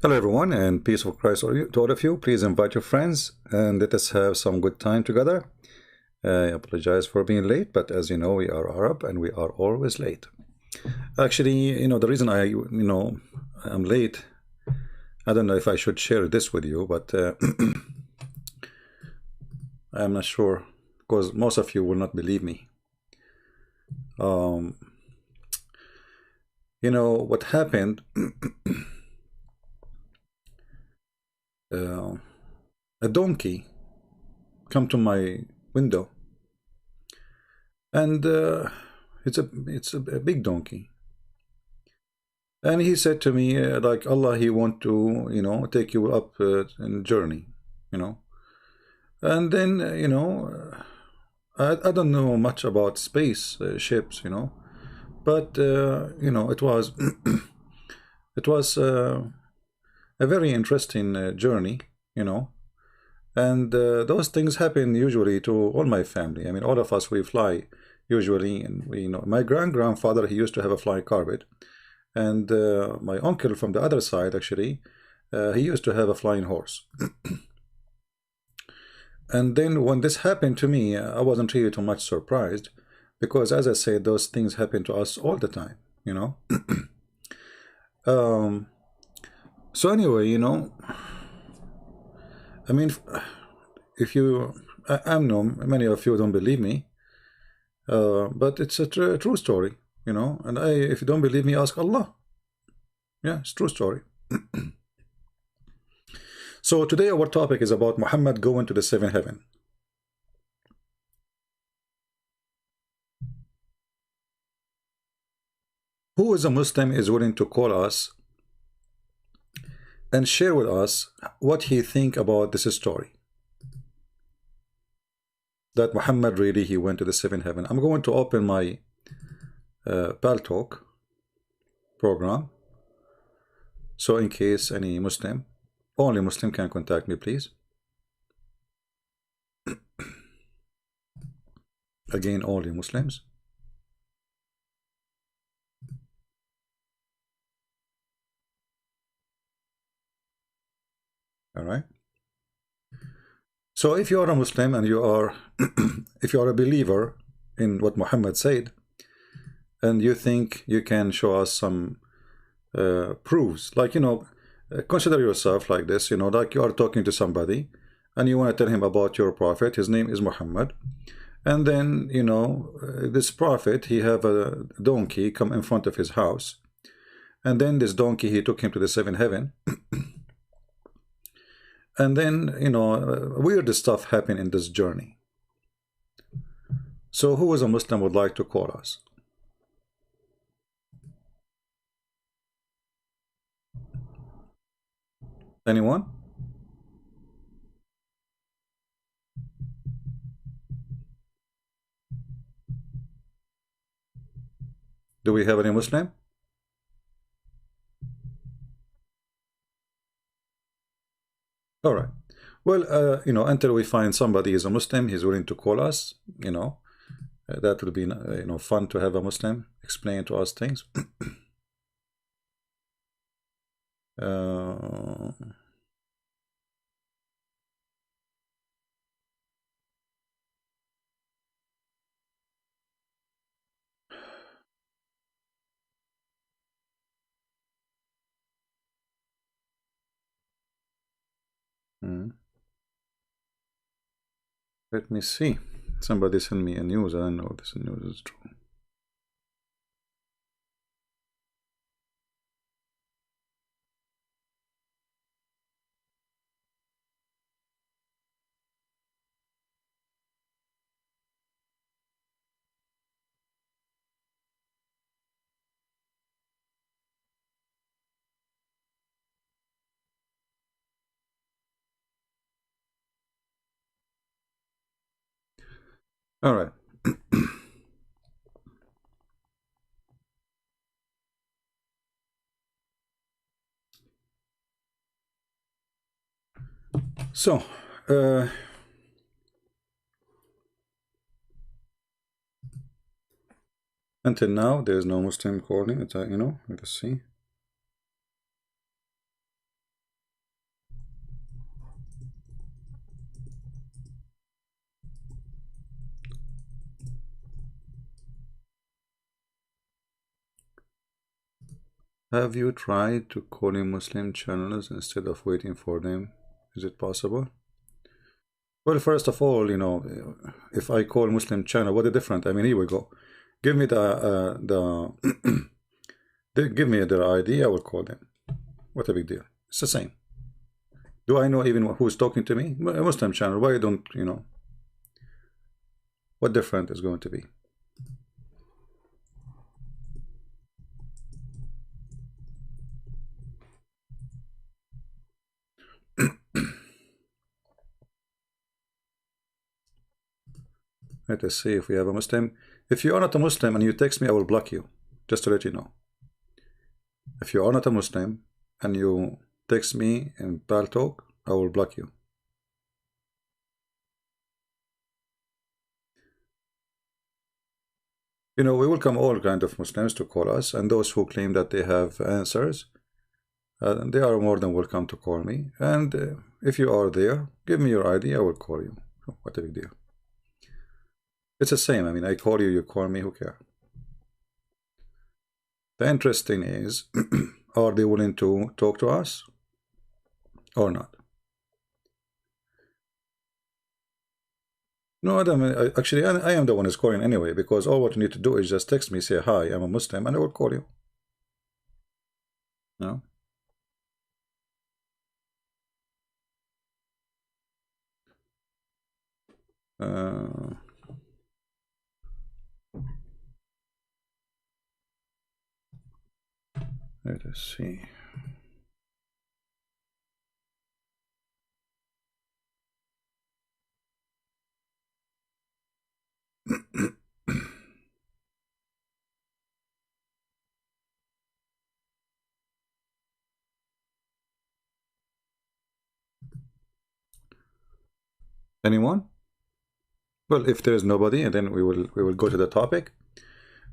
Hello, everyone, and peace of Christ to all of you. Please invite your friends and let us have some good time together. I apologize for being late, but as you know, we are Arab and we are always late. Actually, the reason I'm late, I don't know if I should share this with you, but I'm not sure because most of you will not believe me. Um, what happened? A donkey come to my window, and it's a big donkey, and he said to me like Allah, he want to take you up in journey, you know, and then I don't know much about space ships, but it was it was a very interesting journey, you know. And those things happen usually to all my family. I mean, all of us, we fly usually. And my grandfather, he used to have a flying carpet. And my uncle from the other side, actually, he used to have a flying horse. And then when this happened to me, I wasn't really too much surprised. Because as I said, those things happen to us all the time, you know. So anyway, I mean, if you, I know many of you don't believe me, but it's a true story, and if you don't believe me, ask Allah. Yeah, it's true story. So today our topic is about Muhammad going to the seventh heaven. Who is a Muslim is willing to call us and share with us what he think about this story, that Muhammad really he went to the seventh heaven. I'm going to open my Pal Talk program, so in case any Muslim, only Muslim can contact me, please. Again, only Muslims. All right. So if you are a Muslim and you are if you are a believer in what Muhammad said, and you think you can show us some proofs, like consider yourself like this, like you are talking to somebody and you want to tell him about your prophet. His name is Muhammad, and then this prophet, he have a donkey come in front of his house, and then this donkey, he took him to the seventh heaven. And then weird stuff happened in this journey. So who as a Muslim would like to call us? Anyone? Do we have any Muslim? All right. Well, until we find somebody is a Muslim, he's willing to call us, that would be, fun to have a Muslim explain to us things. uh, hmm. Let me see. Somebody sent me a news. I don't know if this news is true. All right. So, until now, there's no Muslim calling. It's let's see. Have you tried to calling Muslim channels instead of waiting for them? Is it possible? Well, first of all, you know, if I call Muslim channel, what a different? I mean, here we go. Give me give me their ID, I will call them. What a big deal. It's the same. Do I know even who's talking to me? A Muslim channel. Why don't, you know? What different is going to be? Let us see if we have a Muslim. If you are not a Muslim and you text me, I will block you. Just to let you know. If you are not a Muslim and you text me in Talk, I will block you. You know, we welcome all kind of Muslims to call us, and those who claim that they have answers, they are more than welcome to call me. And if you are there, give me your ID, I will call you. What a big deal. It's the same. I mean, I call you, you call me, who cares? The interesting is, are they willing to talk to us or not? No, Adam, actually, I am the one who's calling anyway, because all what you need to do is just text me, say, hi, I'm a Muslim, and I will call you. No? Let us see. Anyone? Well, if there is nobody, then we will go to the topic,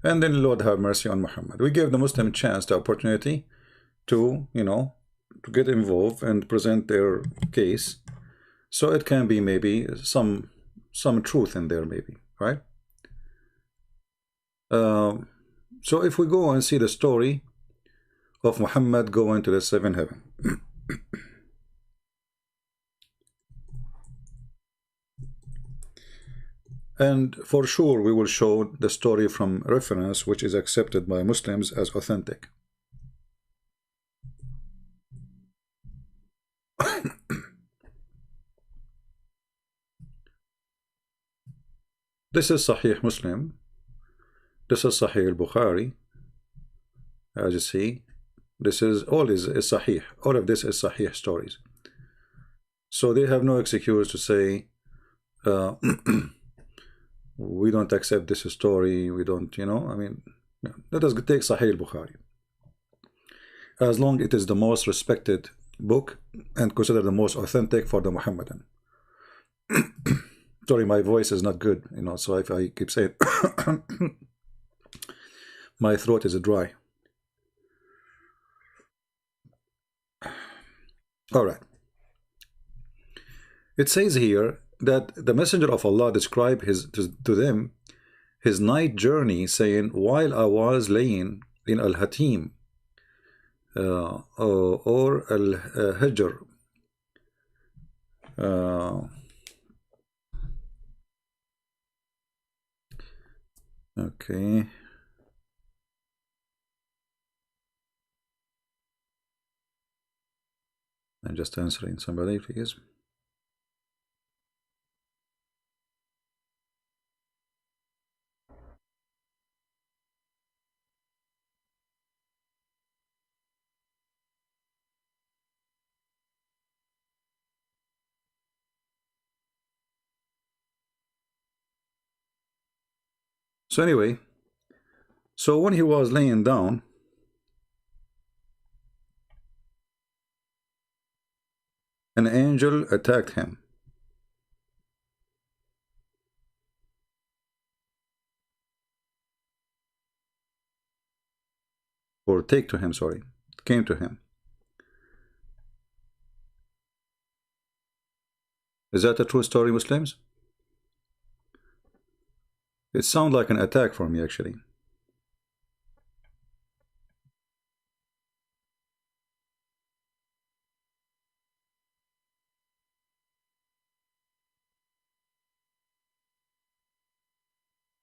and then Lord have mercy on Muhammad. We give the Muslim chance, the opportunity to, you know, to get involved and present their case, so it can be maybe some truth in there, maybe, right? So if we go and see the story of Muhammad going to the seventh heaven. And for sure we will show the story from reference which is accepted by Muslims as authentic. This is Sahih Muslim. This is Sahih al-Bukhari. As you see, this is all is Sahih. All of this is Sahih stories. So they have no excuse to say we don't accept this story, we don't, you know, I mean, let us take Sahih al-Bukhari. As long it is the most respected book and considered the most authentic for the Muhammadan. Sorry, my voice is not good, you know, so if I keep saying my throat is dry. All right. It says here that the Messenger of Allah described to them his night journey, saying, while I was laying in Al-Hatim or Al-Hijr, okay. I'm just answering somebody, please. So anyway, so when he was laying down, an angel attacked him. Or take to him, sorry, came to him. Is that a true story, Muslims? It sounds like an attack for me, actually.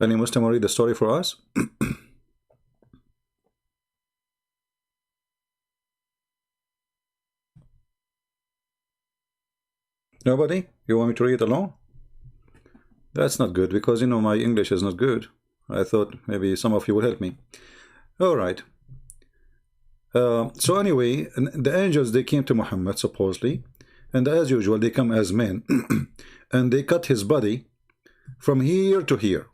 Any Muslim will read the story for us? Nobody? You want me to read alone? That's not good, because you know my English is not good. I thought maybe some of you would help me. All right. So anyway, the angels, they came to Muhammad supposedly, and as usual they come as men, and they cut his body from here to here,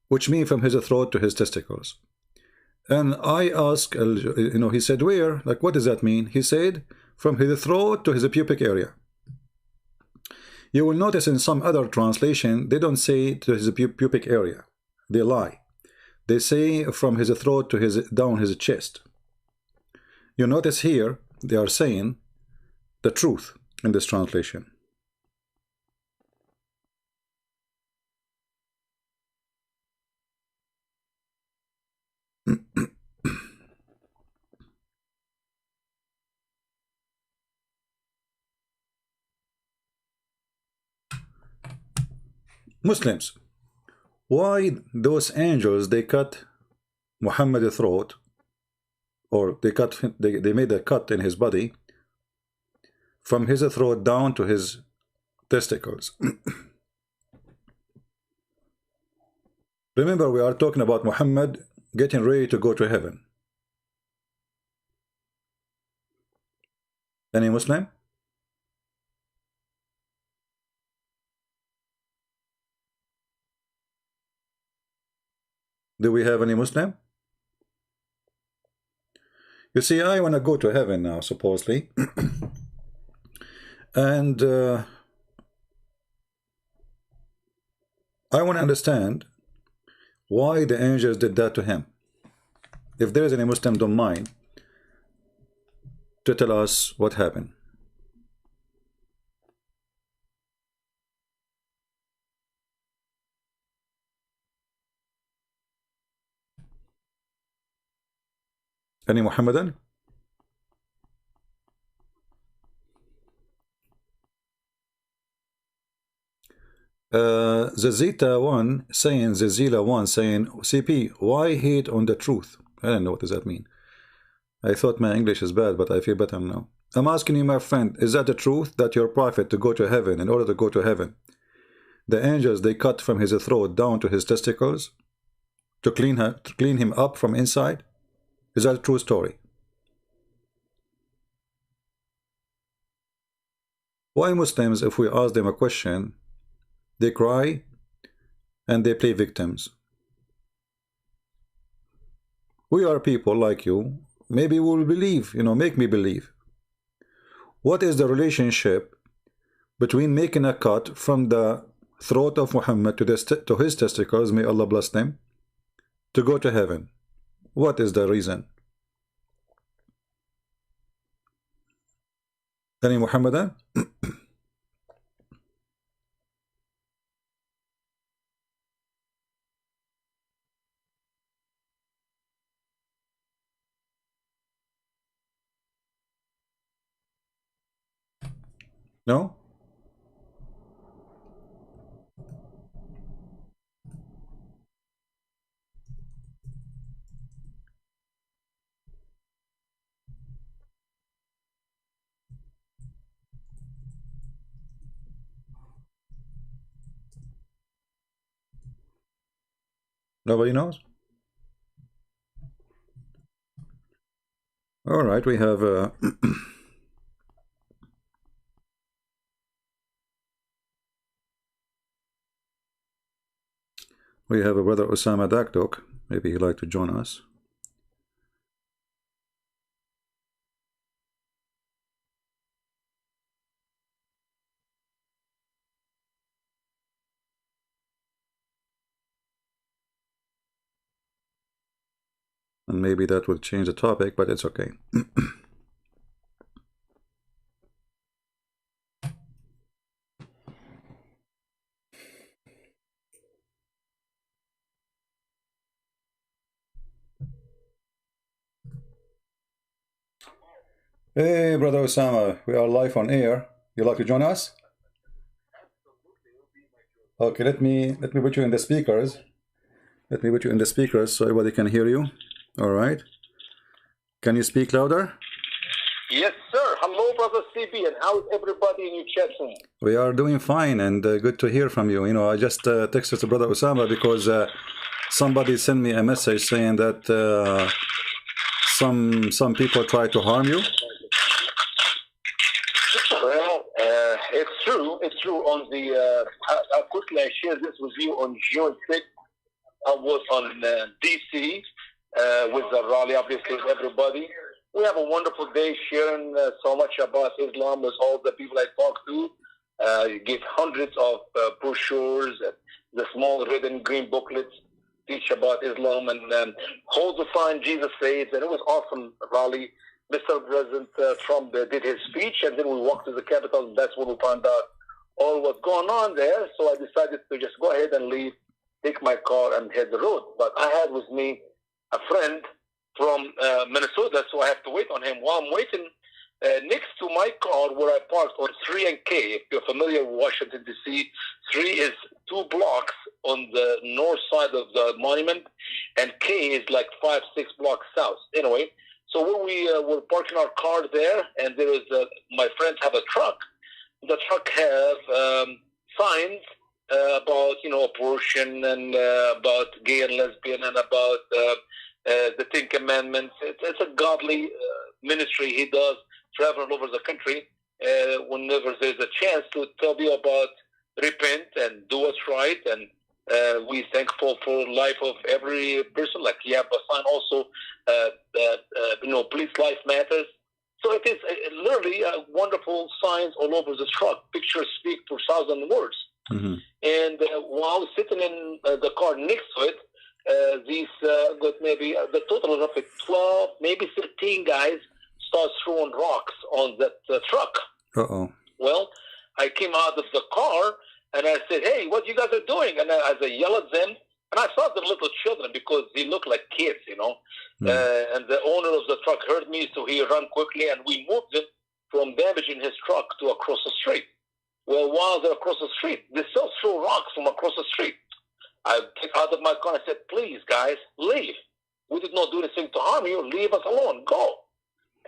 which means from his throat to his testicles. And I asked, you know, he said, where? Like, what does that mean? He said, from his throat to his pubic area. You will notice in some other translation, they don't say to his pubic area. They lie. They say from his throat to his down his chest. You notice here, they are saying the truth in this translation. Muslims, why those angels, they cut Muhammad's throat, or they made a cut in his body from his throat down to his testicles? Remember, we are talking about Muhammad getting ready to go to heaven. Any Muslim? Do we have any Muslim? You see, I want to go to heaven now, supposedly. And I want to understand why the angels did that to him. If there is any Muslim, don't mind to tell us what happened. Any Muhammadan? Zazita 1 saying, Zazila 1 saying, CP, why hate on the truth? I don't know, what does that mean? I thought my English is bad, but I feel better now. I'm asking you, my friend, is that the truth, that your prophet, to go to heaven, in order to go to heaven, the angels, they cut from his throat down to his testicles to clean him up from inside? Is that a true story? Why Muslims, if we ask them a question, they cry and they play victims? We are people like you. Maybe we will believe, you know, make me believe. What is the relationship between making a cut from the throat of Muhammad to his testicles, may Allah bless them, to go to heaven? What is the reason? Any Muhammadan? No? Nobody knows? All right, we have we have a brother Osama Dakdok. Maybe he'd like to join us. And maybe that will change the topic, but it's okay. Hey, brother Osama, we are live on air. You like to join us? Okay, let me put you in the speakers. Let me put you in the speakers so everybody can hear you. All right. Can you speak louder? Yes, sir. Hello, Brother CB, and how's everybody in your chat room? We are doing fine, and good to hear from you. You know, I just texted to Brother Osama because somebody sent me a message saying that some people try to harm you. Well, it's true. It's true. On the quickly I shared this with you on June 6th. I was on DC with the rally, obviously, with everybody. We have a wonderful day sharing so much about Islam with all the people I talk to. You give hundreds of brochures, the small red and green booklets teach about Islam and hold the sign Jesus saves. And it was awesome rally. Mr. President Trump did his speech, and then we walked to the Capitol, and that's when we found out all what's going on there. So I decided to just go ahead and leave, take my car, and head the road. But I had with me a friend from Minnesota, so I have to wait on him. While I'm waiting, next to my car where I parked on 3 and K, if you're familiar with Washington, D.C., 3 is 2 blocks on the north side of the monument, and K is like 5, 6 blocks south. Anyway, so when we were parking our car there, and there is my friends have a truck. The truck have signs about, you know, abortion and about gay and lesbian and about the 10 Commandments. It's a godly ministry he does, traveling over the country whenever there's a chance to tell you about repent and do what's right. And we thankful for life of every person. Like you have a sign also that you know, police life matters. So it is literally wonderful signs all over the truck. Pictures speak for 1,000 words. Mm-hmm. And while sitting in the car next to it, these got maybe the total of roughly 12, maybe 13 guys start throwing rocks on that truck. Uh-oh. Well, I came out of the car and I said, "Hey, what you guys are doing?" And as I yelled at them, and I saw the little children because they look like kids, you know. And the owner of the truck heard me, so he ran quickly, and we moved him from damaging his truck to across the street. Well, while they're across the street, they still throw rocks from across the street. I took out of my car and said, "Please, guys, leave. We did not do anything to harm you. Leave us alone. Go."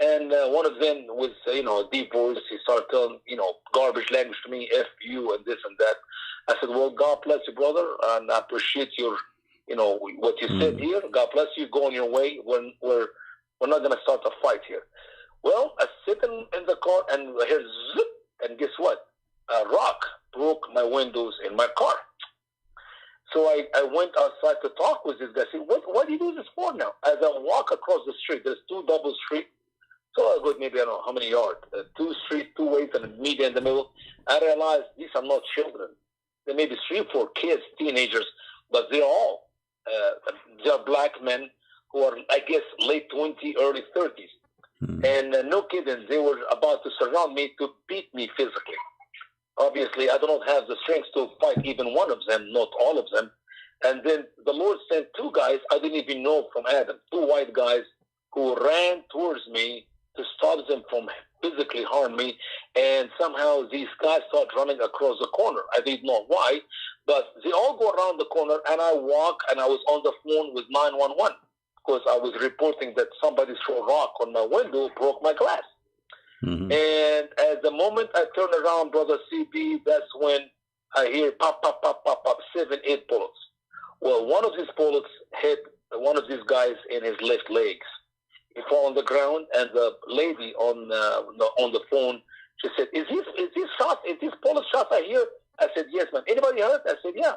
And one of them with, you know, a deep voice, he started telling, you know, garbage language to me, F you and this and that. I said, "Well, God bless you, brother, and I appreciate your, you know, what you said here. God bless you. Go on your way. We're not going to start a fight here." Well, I sit in the car and I hear zip, and guess what? A rock broke my windows in my car. So I went outside to talk with this guy. I said, what do you do this for now? As I walk across the street, there's 2 double streets. So I go maybe, I don't know how many yards, 2 streets, 2 ways, and a media in the middle. I realized these are not children. There may be 3 or 4 kids, teenagers, but they're all, they're black men who are, I guess, late 20s, early 30s. And no kidding, they were about to surround me to beat me physically. Obviously, I do not have the strength to fight even one of them, not all of them. And then the Lord sent 2 guys I didn't even know from Adam, 2 white guys who ran towards me to stop them from physically harm me. And somehow these guys start running across the corner. I didn't know why, but they all go around the corner, and I walk, and I was on the phone with 911 because I was reporting that somebody threw a rock on my window, broke my glass. And at the moment I turn around, Brother CB, that's when I hear pop, pop, pop, pop, pop, 7, 8 bullets. Well, one of these bullets hit one of these guys in his left legs. He fell on the ground, and the lady on the phone, she said, "Is these shots? Is these bullet shots I hear?" I said, "Yes, ma'am." "Anybody hurt?" I said, "Yeah.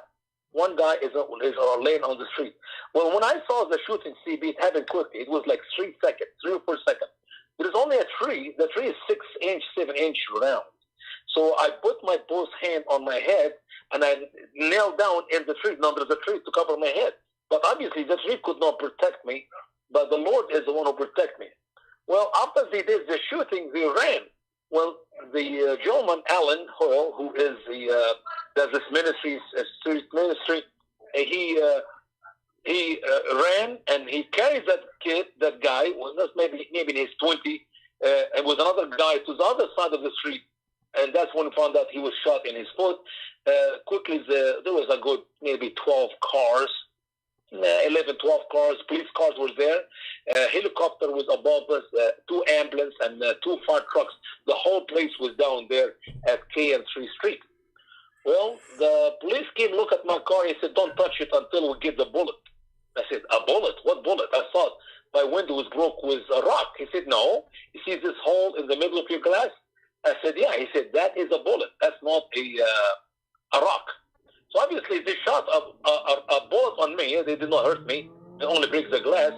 One guy is laying on the street." Well, when I saw the shooting, CB, it happened quickly. It was like 3 seconds, 3 or 4 seconds. There is only a tree. The tree is 6 inch, 7 inch round. So I put my both hand on my head, and I knelt down in the tree, under the tree, to cover my head. But obviously, the tree could not protect me, but the Lord is the one who protected me. Well, after they did the shooting, they ran. Well, the gentleman, Alan Hoyle, who is does this ministry, street ministry, he ran, and he carries that kid, that guy, well, that's maybe in his 20s, and with another guy to the other side of the street. And that's when we found out he was shot in his foot. Quickly, there a good maybe 12 cars, 11, 12 cars, police cars were there. A helicopter was above us, 2 ambulances and 2 fire trucks. The whole place was down there at K and 3 Street. Well, the police came, look at my car, he said, don't touch it until we get the bullet. I said, a bullet? What bullet? I thought my window was broke with a rock. He said, no. You see this hole in the middle of your glass? I said, yeah. He said, that is a bullet. That's not a rock. So obviously they shot a bullet on me. They did not hurt me. They only break the glass.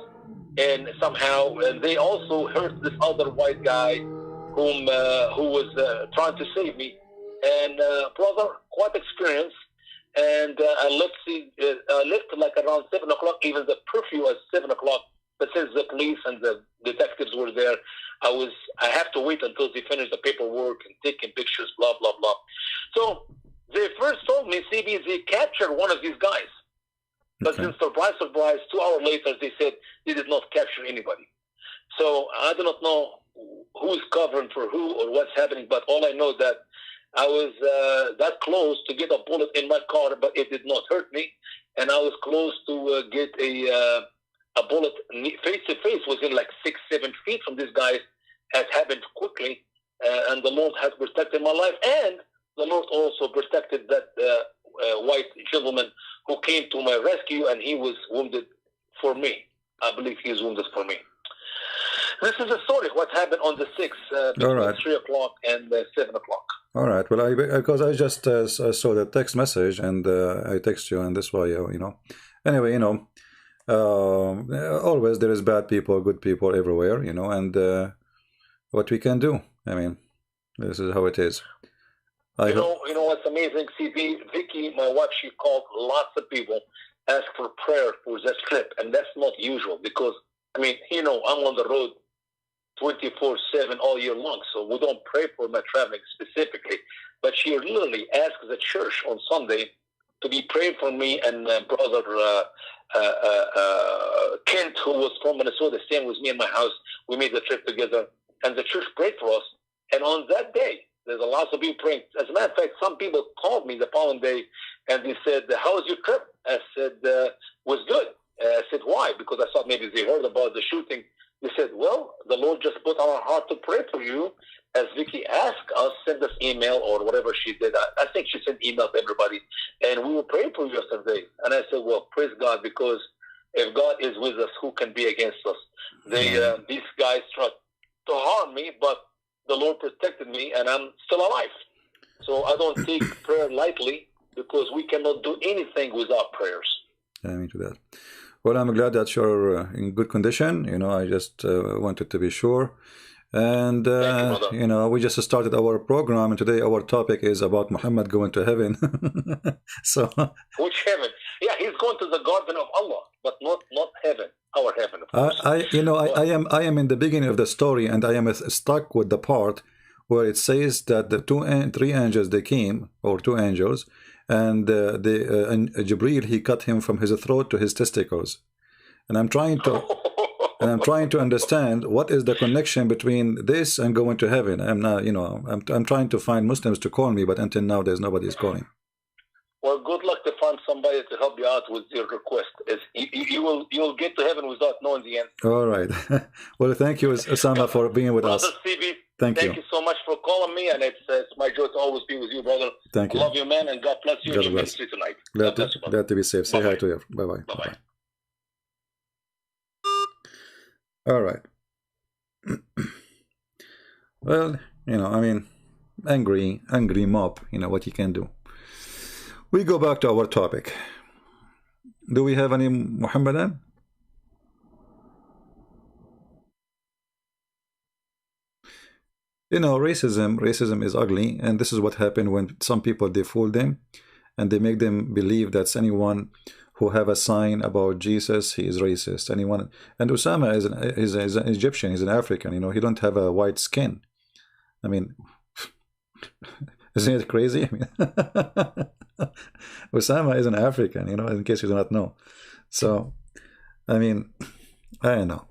And somehow, and they also hurt this other white guy who was trying to save me. And brother, quite experienced. And I left like around 7 o'clock. Even the curfew was 7 o'clock. But since the police and the detectives were there, I have to wait until they finish the paperwork and taking pictures, blah, blah, blah. So they first told me, CB, they captured one of these guys. But then surprise, 2 hours later, they said they did not capture anybody. So I do not know who's covering for who or what's happening, but all I know that I was that close to get a bullet in my car, but it did not hurt me. And I was close to get a bullet face to face, within like 6, 7 feet from this guy. Has happened quickly, and the Lord has protected my life, and the Lord also protected that white gentleman who came to my rescue, and he was wounded for me. I believe he was wounded for me. This is the story, what happened on the 6th, between 3 o'clock and 7 o'clock. All right. Well, because I just saw the text message, and I text you, and that's why, Anyway, always there is bad people, good people everywhere, and what we can do. I mean, this is how it is. You know what's amazing, CB? Vicky, my wife, she called lots of people, asked for prayer for this trip, and that's not usual because, I mean, I'm on the road 24/7 all year long, so we don't pray for my traveling specifically. But she literally asked the church on Sunday to be praying for me and brother Kent, who was from Minnesota, staying with me in my house. We made the trip together, and the church prayed for us. And on that day, there's a lot of people praying. As a matter of fact, some people called me the following day, and they said, how was your trip? I said, was good. I said, why? Because I thought maybe they heard about the shooting. They said, well, the Lord just put on our heart to pray for you. As Vicky asked us, send us email or whatever she did. I think she sent email to everybody. And we were praying for you yesterday. And I said, well, praise God, because if God is with us, who can be against us? These guys tried to harm me, but the Lord protected me, and I'm still alive. So I don't take prayer lightly, because we cannot do anything without prayers. Amen to that. Well, I'm glad that you're in good condition. I just wanted to be sure. And, we just started our program, and today our topic is about Muhammad going to heaven. So, which heaven? Yeah, he's going to the garden of Allah, but not heaven, our heaven. I am in the beginning of the story, and I am stuck with the part where it says that the 3 angels, they came, or 2 angels, and Jibreel, he cut him from his throat to his testicles. And I'm trying to understand what is the connection between this and going to heaven. I'm not, I'm trying to find Muslims to call me, but until now there's nobody is calling. Well, good luck to find somebody to help you out with your request. You'll get to heaven without knowing the answer. All right. Well, thank you, Osama, for being with us. CB, thank you so much for calling me, and it's my joy to always be with you, brother. Thank you. I love you, man, and God bless you in your ministry tonight. Glad to be safe. Say hi to you. Bye-bye. Bye-bye. All right. Well, I mean, angry mob, what you can do. We go back to our topic. Do we have any Muhammadan? Racism is ugly, and this is what happened when some people, they fool them, and they make them believe that anyone who have a sign about Jesus, he is racist. Anyone, and Osama is an Egyptian, he's an African, he don't have a white skin. I mean, isn't it crazy? I mean, Osama is an African, in case you do not know. So, I mean, I don't know.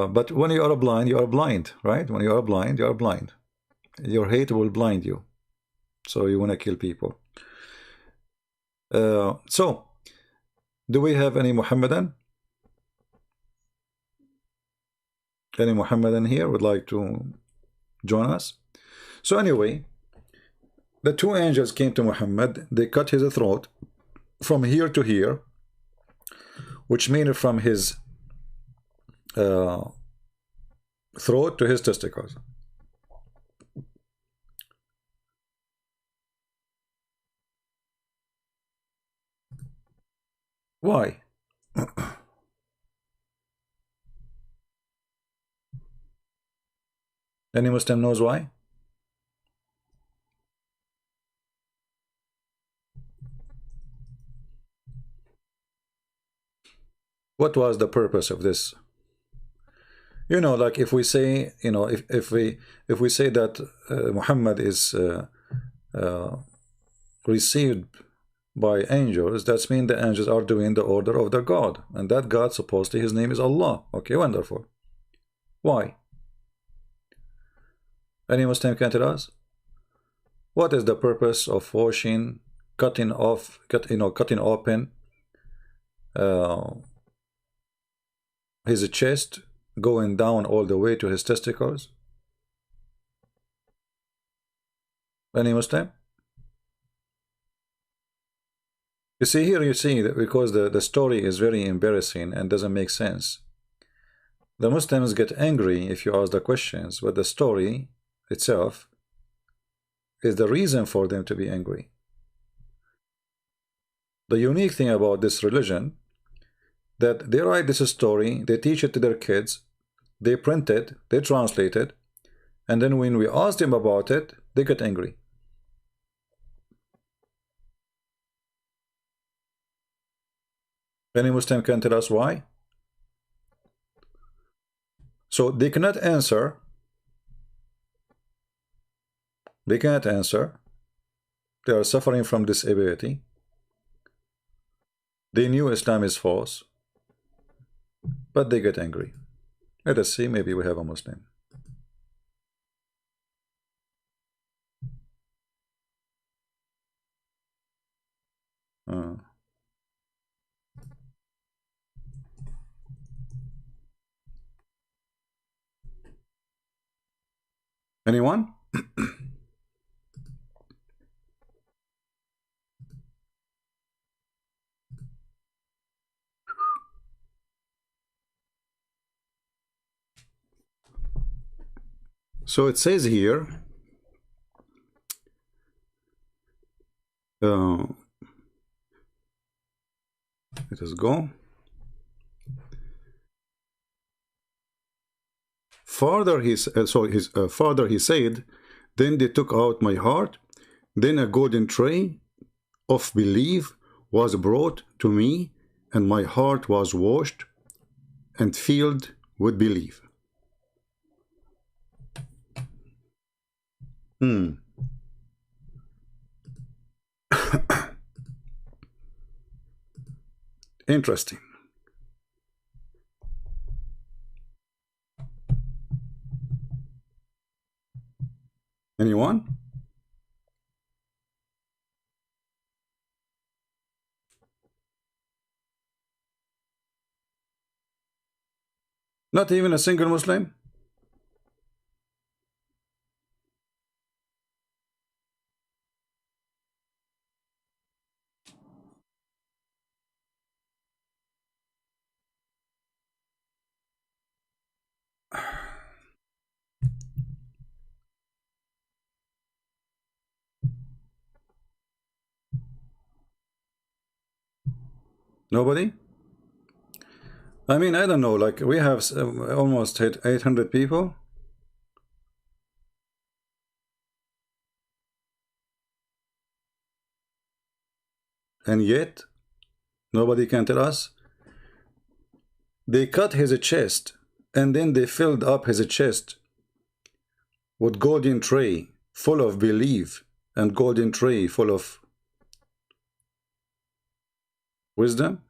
But when you are blind, right? When you are blind, you are blind. Your hate will blind you. So you want to kill people. So, do we have any Muhammadan? Any Muhammadan here would like to join us? So anyway, the two angels came to Muhammad. They cut his throat from here to here, which means from his throat to his testicles. Why? Any Muslim knows why? What was the purpose of this? You know, like if we say, you know, if we say that Muhammad is received by angels, that means the angels are doing the order of their God, and that God supposedly his name is Allah. Okay, wonderful. Why? Any Muslim can tell us? What is the purpose of washing, cutting off, cutting open his chest, going down all the way to his testicles? Any Muslim? You see here, you see that because the story is very embarrassing and doesn't make sense. The Muslims get angry if you ask the questions, but the story itself is the reason for them to be angry. The unique thing about this religion, that they write this story, they teach it to their kids, they print it, they translate it, and then when we ask them about it, they get angry. Any Muslim can tell us why? So they cannot answer. They cannot answer. They are suffering from disability. They knew Islam is false, but they get angry. Let us see, maybe we have a Muslim. Anyone? So it says here, let us go. Father, father, he said, then they took out my heart. Then a golden tray of belief was brought to me, and my heart was washed and filled with belief. Interesting. Anyone? Not even a single Muslim? Nobody? I mean, I don't know, like we have almost 800 people. And yet, nobody can tell us. They cut his chest, and then they filled up his chest with golden tray full of belief and golden tray full of wisdom.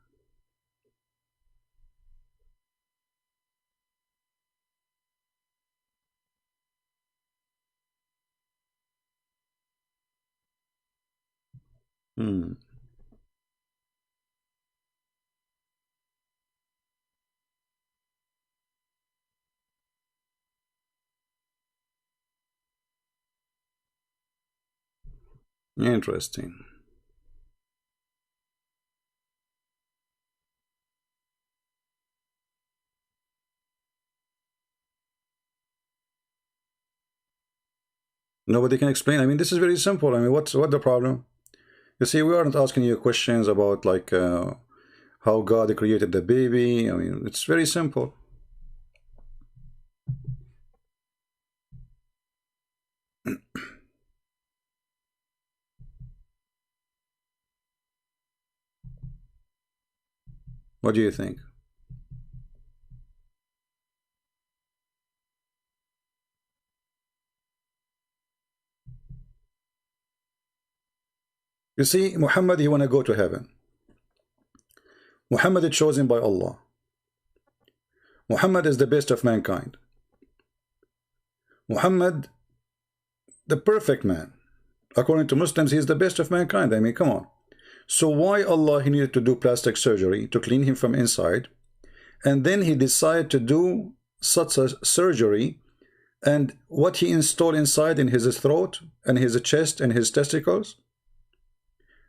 Interesting. Nobody can explain. I mean, this is very simple. I mean, what the problem? You see, we aren't asking you questions about like how God created the baby. I mean, it's very simple. What do you think? You see, Muhammad, he want to go to heaven. Muhammad is chosen by Allah. Muhammad is the best of mankind. Muhammad, the perfect man. According to Muslims, he is the best of mankind. I mean, come on. So why Allah he needed to do plastic surgery to clean him from inside, and then he decided to do such a surgery, and what he installed inside in his throat and his chest and his testicles?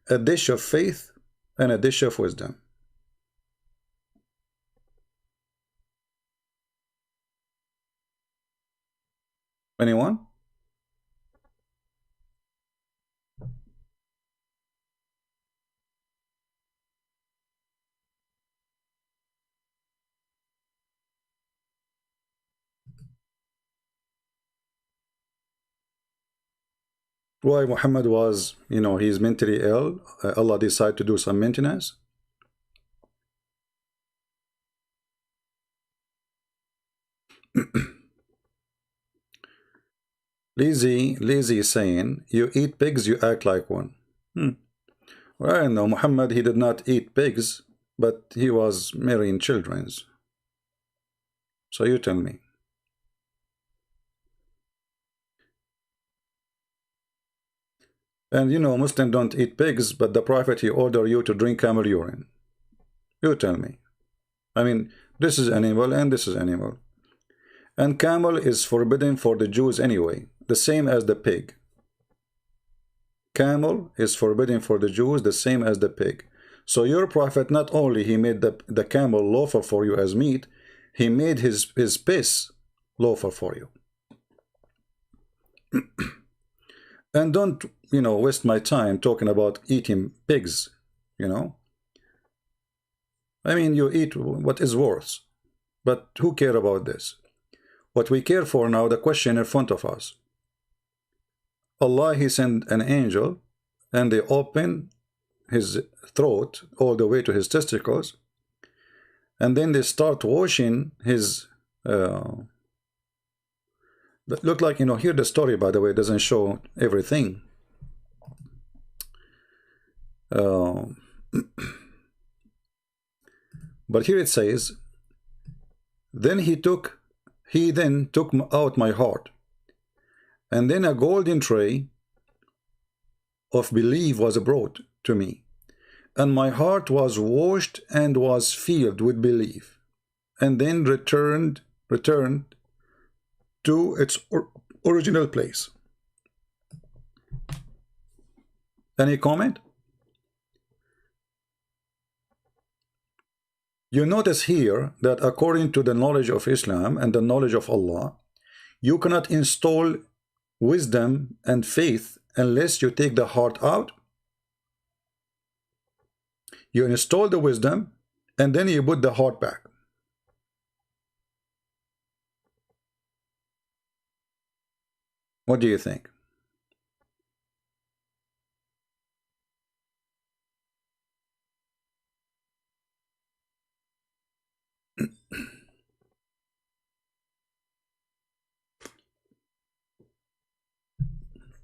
A dish of faith and a dish of wisdom. Anyone? Why Muhammad was, you know, he's mentally ill. Allah decided to do some maintenance. Lazy is saying, you eat pigs, you act like one. Well, I know Muhammad, he did not eat pigs, but he was marrying children. So you tell me. And you know, Muslims don't eat pigs, but the Prophet, he ordered you to drink camel urine. You tell me. I mean, this is animal and this is animal. And camel is forbidden for the Jews anyway, the same as the pig. Camel is forbidden for the Jews, the same as the pig. So your Prophet, not only he made the camel lawful for you as meat, he made his piss lawful for you. And don't, you know, waste my time talking about eating pigs, you know. I mean, you eat what is worse, but who care about this? What we care for now, the question in front of us. Allah, he sent an angel, and they open his throat all the way to his testicles, and then they start washing his look like, you know, here the story, by the way, doesn't show everything. But here it says, then he then took out my heart, and then a golden tray of belief was brought to me, and my heart was washed and was filled with belief, and then returned to its original place. Any comment? You notice here that according to the knowledge of Islam and the knowledge of Allah, you cannot install wisdom and faith unless you take the heart out. You install the wisdom and then you put the heart back. What do you think?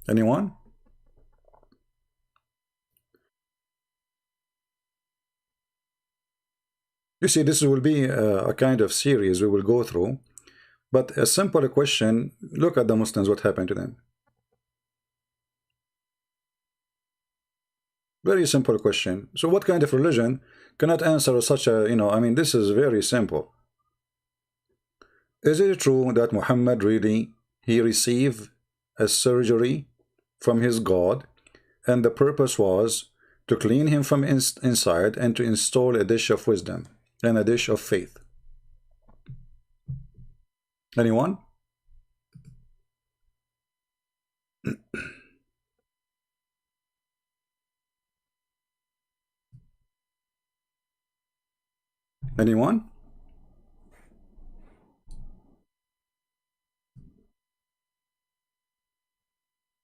Anyone? You see, this will be a kind of series we will go through, but a simple question, look at the Muslims, what happened to them. Very simple question. So what kind of religion cannot answer such a, you know, I mean, this is very simple. Is it true that Muhammad really, he received a surgery from his God, And the purpose was to clean him from inside and to install a dish of wisdom and a dish of faith. Anyone? Anyone?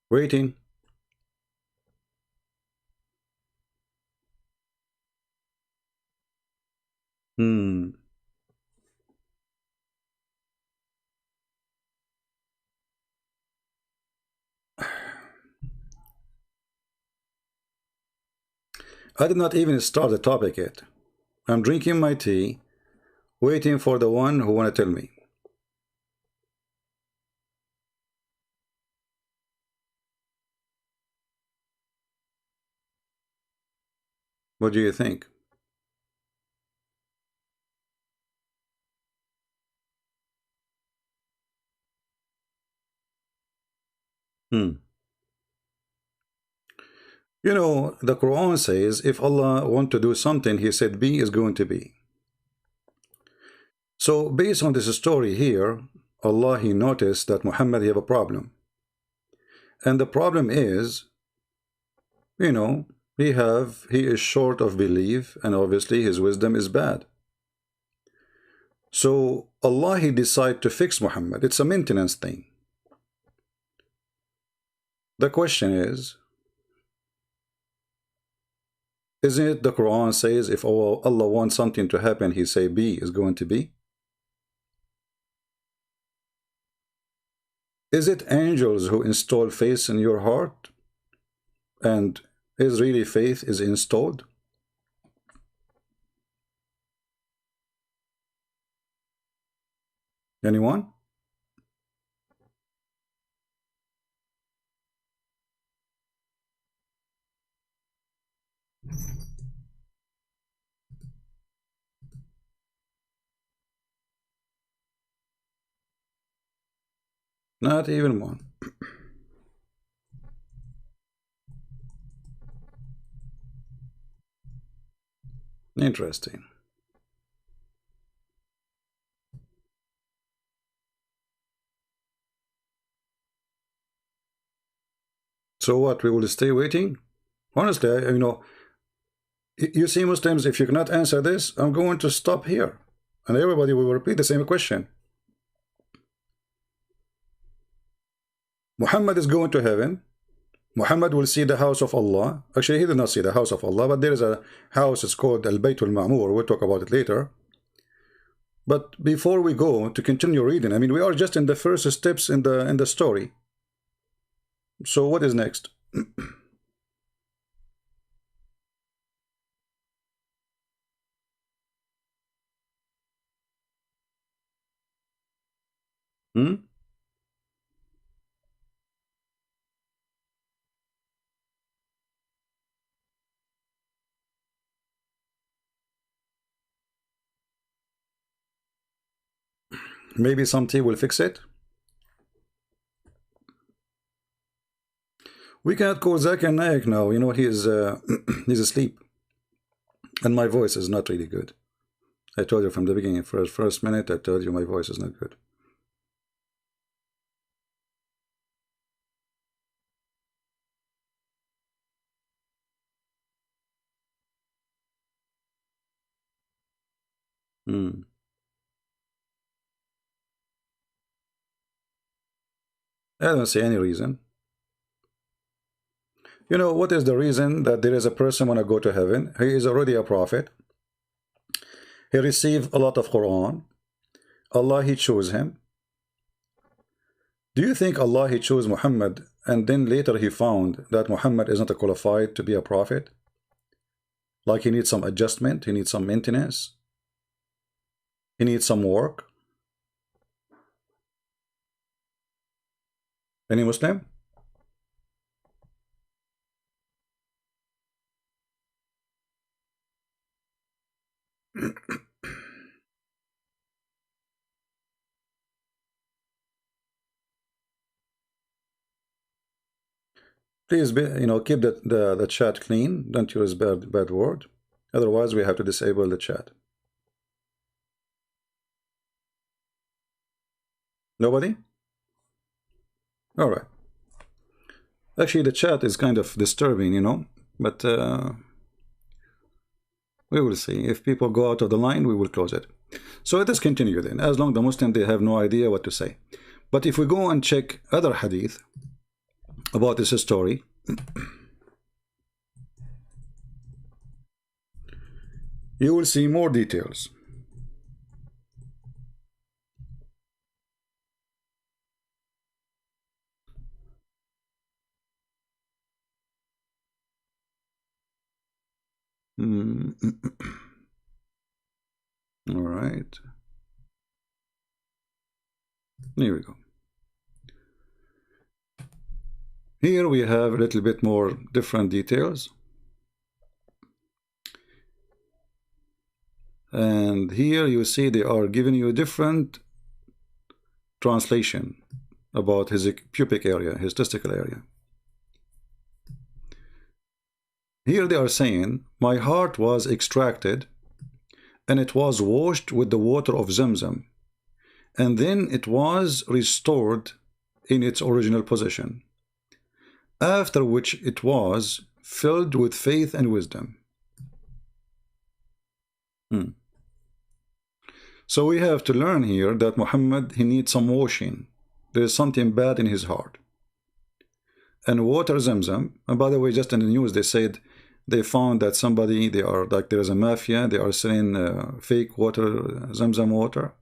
Waiting. Hmm. I did not even start the topic yet. I'm drinking my tea, waiting for the one who want to tell me. What do you think? Hmm. You know, the Quran says if Allah want to do something, he said be is going to be. So based on this story here, Allah, he noticed that Muhammad, he have a problem. And the problem is, you know, he is short of belief, and obviously his wisdom is bad. So Allah, he decided to fix Muhammad. It's a maintenance thing. The question is, isn't it the Quran says if Allah wants something to happen, he say be is going to be? Is it angels who install faith in your heart? And is really faith is installed? Anyone? Not even one. Interesting. So what, we will stay waiting? Honestly, you know, you see Muslims, if you cannot answer this, I'm going to stop here. And everybody will repeat the same question. Muhammad is going to heaven. Muhammad will see the house of Allah. Actually, he did not see the house of Allah, but there is a house, it's called Al-Baytul Ma'mur. We'll talk about it later. But before we go to continue reading, I mean, we are just in the first steps in the story. So what is next? Hmm? Maybe some tea will fix it. We cannot call Zakir Naik now. You know, he's he's asleep. And my voice is not really good. I told you from the beginning, first minute, I told you my voice is not good. Hmm. I don't see any reason. You know, what is the reason that there is a person want to go to heaven? He is already a prophet. He received a lot of Quran. Allah, he chose him. Do you think Allah, he chose Muhammad, and then later he found that Muhammad is not qualified to be a prophet? Like he needs some adjustment, he needs some maintenance, he needs some work. Any Muslim? Please be, keep the chat clean. Don't use bad word. Otherwise, we have to disable the chat. Nobody? All right. Actually, the chat is kind of disturbing, but we will see. If people go out of the line, we will close it. So let us continue then. As long as the Muslims, they have no idea what to say. But if we go and check other hadith about this story, you will see more details. All right. Here we go. Here we have a little bit more different details. And here you see they are giving you a different translation about his pubic area, his testicle area. Here they are saying, my heart was extracted and it was washed with the water of Zamzam, and then it was restored in its original position, after which it was filled with faith and wisdom. So we have to learn here that Muhammad, he needs some washing. There is something bad in his heart. And water Zamzam, and by the way, just in the news they said they found that somebody, they are like, there is a mafia, they are selling fake water, Zamzam water.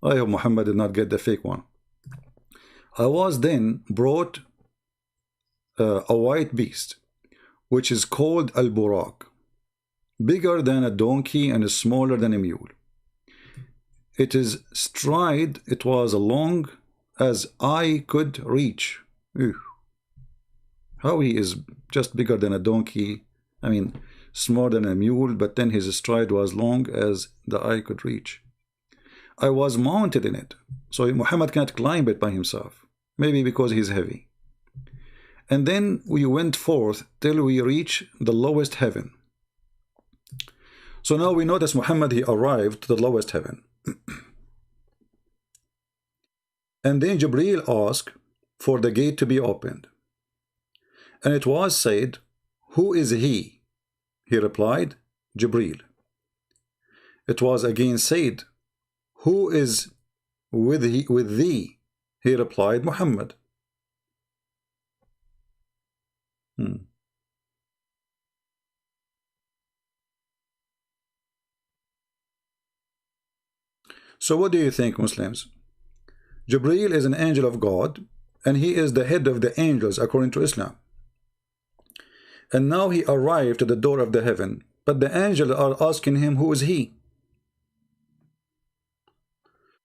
I hope Muhammad did not get the fake one. I was then brought a white beast, which is called Al-Burak, bigger than a donkey and smaller than a mule. It is stride, it was long as I could reach. Ew. How he is just bigger than a donkey, I mean, smaller than a mule, but then his stride was long as the eye could reach. I was mounted in it, so Muhammad can't climb it by himself, maybe because he's heavy. And then we went forth till we reach the lowest heaven. So now we notice Muhammad, he arrived to the lowest heaven. And then Jibreel asked for the gate to be opened. And it was said, who is he? He replied, Jibreel. It was again said, who is with thee? He replied, Muhammad. So what do you think, Muslims? Jibreel is an angel of God, and he is the head of the angels according to Islam. And now he arrived to the door of the heaven, but the angels are asking him, who is he?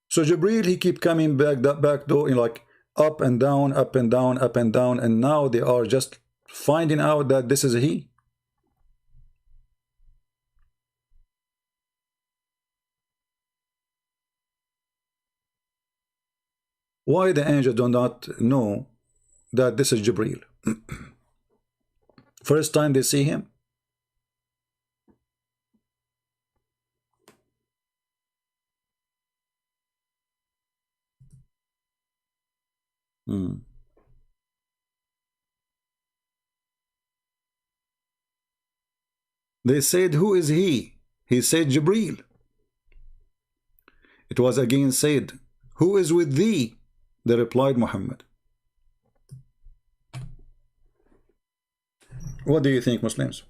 So Jibreel, he keep coming back, that back door, like up and down, up and down, up and down, and now they are just finding out that this is he. Why the angels do not know that this is Jibreel? First time they see him? They said, who is he? He said, Jibreel. It was again said, who is with thee? They replied, Muhammad. What do you think, Muslims?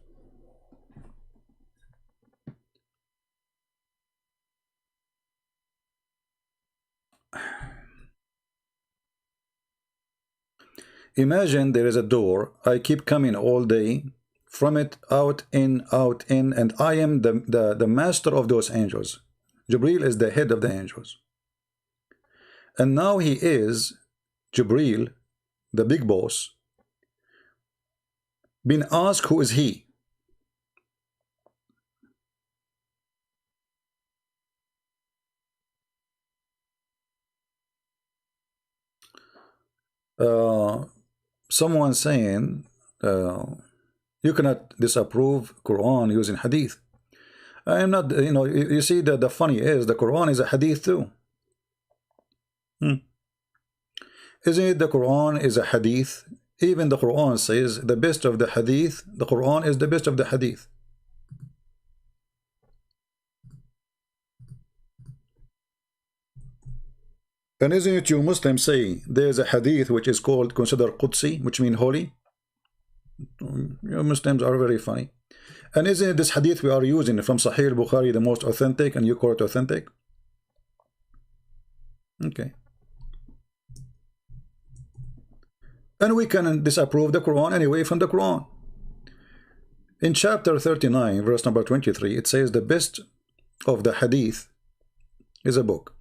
Imagine there is a door. I keep coming all day. From it, out, in, and I am the master of those angels. Jibreel is the head of the angels. And now he is, Jibreel, the big boss, been asked who is he. uh, someone saying you cannot disapprove Quran using hadith. I am not, you see that the funny is the Quran is a hadith too. Isn't it the Quran is a hadith? Even the Quran says the best of the hadith, the Quran is the best of the hadith. And isn't it you Muslims say there's a hadith which is called considered Qudsi, which means holy? You Muslims are very funny. And isn't it this hadith we are using from Sahih al-Bukhari the most authentic, and you call it authentic? Okay. And we can disapprove the Quran anyway from the Quran. In chapter 39, verse number 23, it says the best of the hadith is a book,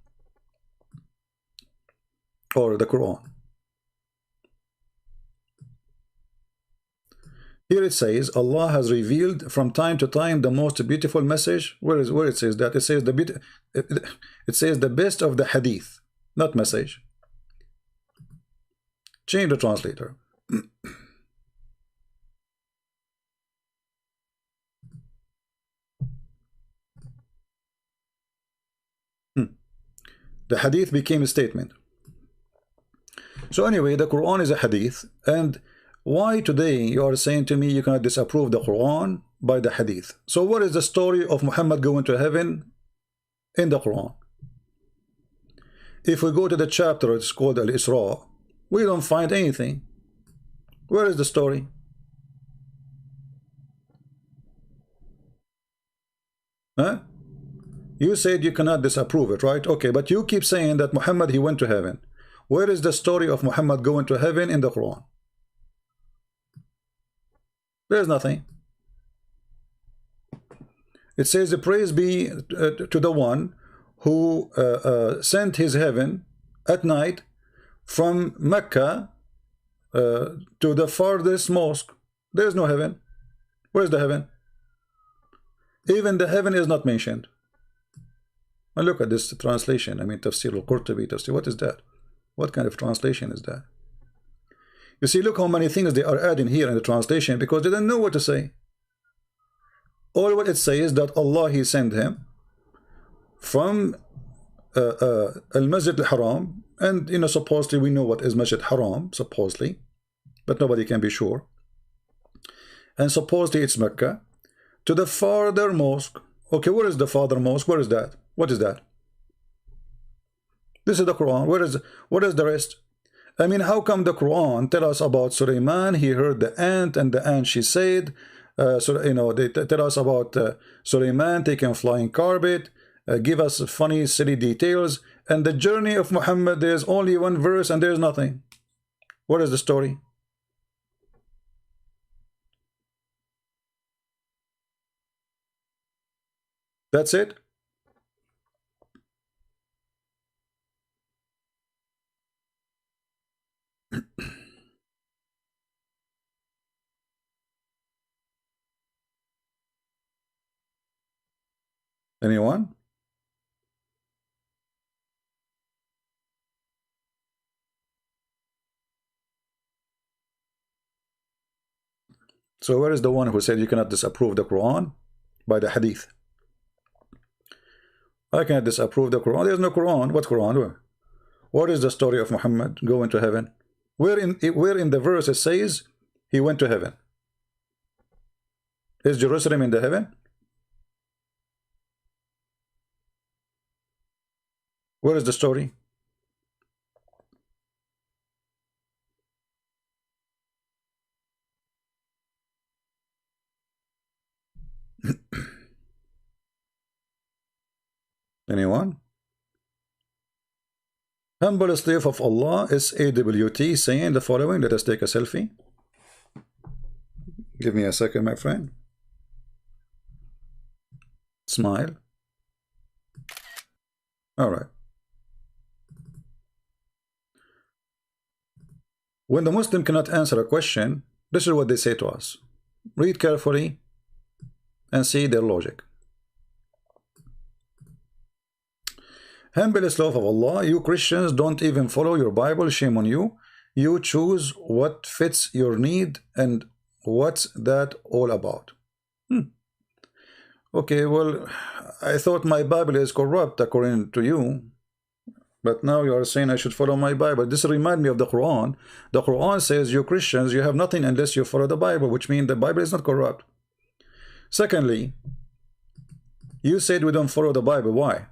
or the Quran. Here it says Allah has revealed from time to time the most beautiful message. Where it says that? It says the best of the hadith, not message. Change the translator. The hadith became a statement. So anyway, the Quran is a hadith. And why today you are saying to me you cannot disapprove the Quran by the hadith? So what is the story of Muhammad going to heaven in the Quran? If we go to the chapter, it's called Al-Isra, we don't find anything. Where is the story? Huh? You said you cannot disapprove it, right? Okay, but you keep saying that Muhammad, he went to heaven. Where is the story of Muhammad going to heaven in the Quran? There's nothing. It says, praise be to the one who sent his heaven at night from Mecca to the farthest mosque. There's no heaven. Where's the heaven? Even the heaven is not mentioned. And look at this translation. I mean, Tafsir al-Qurtubi, Tafsir. What is that? What kind of translation is that? You see, look how many things they are adding here in the translation because they don't know what to say. All what it says is that Allah, he sent him from Al-Masjid al-Haram, and supposedly we know what is Masjid Haram, supposedly, but nobody can be sure. And supposedly it's Mecca to the farther mosque. Okay, where is the farther mosque? Where is that? What is that? This is the Quran. What is the rest? I mean, how come the Quran tell us about Sulaiman? He heard the ant, and the ant she said. So they tell us about Sulaiman taking flying carpet. Give us funny, silly details. And the journey of Muhammad, there's only one verse, and there's nothing. What is the story? That's it. Anyone? So where is the one who said you cannot disapprove the Quran by the hadith? I cannot disapprove the Quran. There's no Quran. What Quran? What is the story of Muhammad going to heaven? Where in the verse it says he went to heaven? Is Jerusalem in the heaven? Where is the story? Anyone? Humble slave of Allah is AWT saying the following. Let us take a selfie. Give me a second, my friend. Smile. All right. When the Muslim cannot answer a question, this is what they say to us. Read carefully and see their logic. Humble slave of Allah, you Christians don't even follow your Bible, shame on you. You choose what fits your need, and what's that all about? Okay, well, I thought my Bible is corrupt according to you, but now you are saying I should follow my Bible. This reminds me of the Quran. The Quran says, you Christians, you have nothing unless you follow the Bible, which means the Bible is not corrupt. Secondly, you said we don't follow the Bible. Why?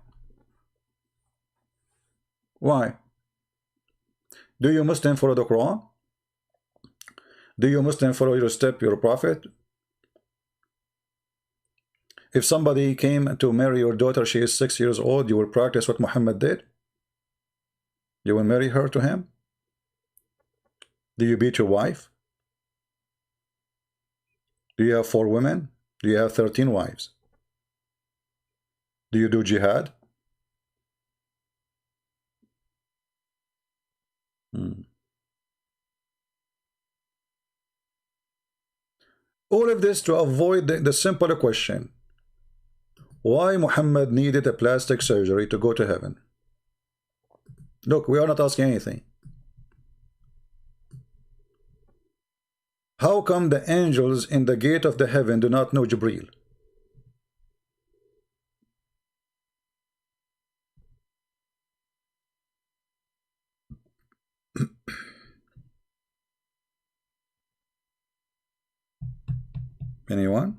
Why? Do you Muslim follow the Quran? Do you Muslim follow your step, your prophet? If somebody came to marry your daughter, she is 6 years old, you will practice what Muhammad did? You will marry her to him? Do you beat your wife? Do you have 4 women? Do you have 13 wives? Do you do jihad? All of this to avoid the simple question. Why Muhammad needed a plastic surgery to go to heaven? Look, we are not asking anything. How come the angels in the gate of the heaven do not know Jibreel? Anyone?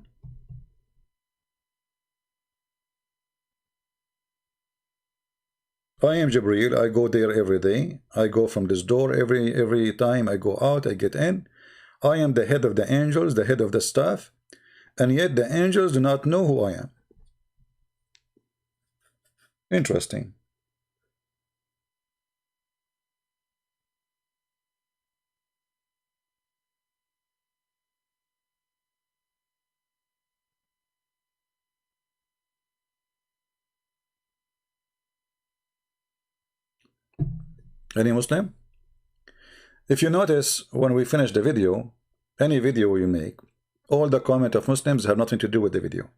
I am Jibreel. I go there every day. I go from this door every time I go out, I get in. I am the head of the angels, the head of the staff, and yet the angels do not know who I am. Interesting. Any Muslim? If you notice, when we finish the video, any video you make, all the comment of Muslims have nothing to do with the video.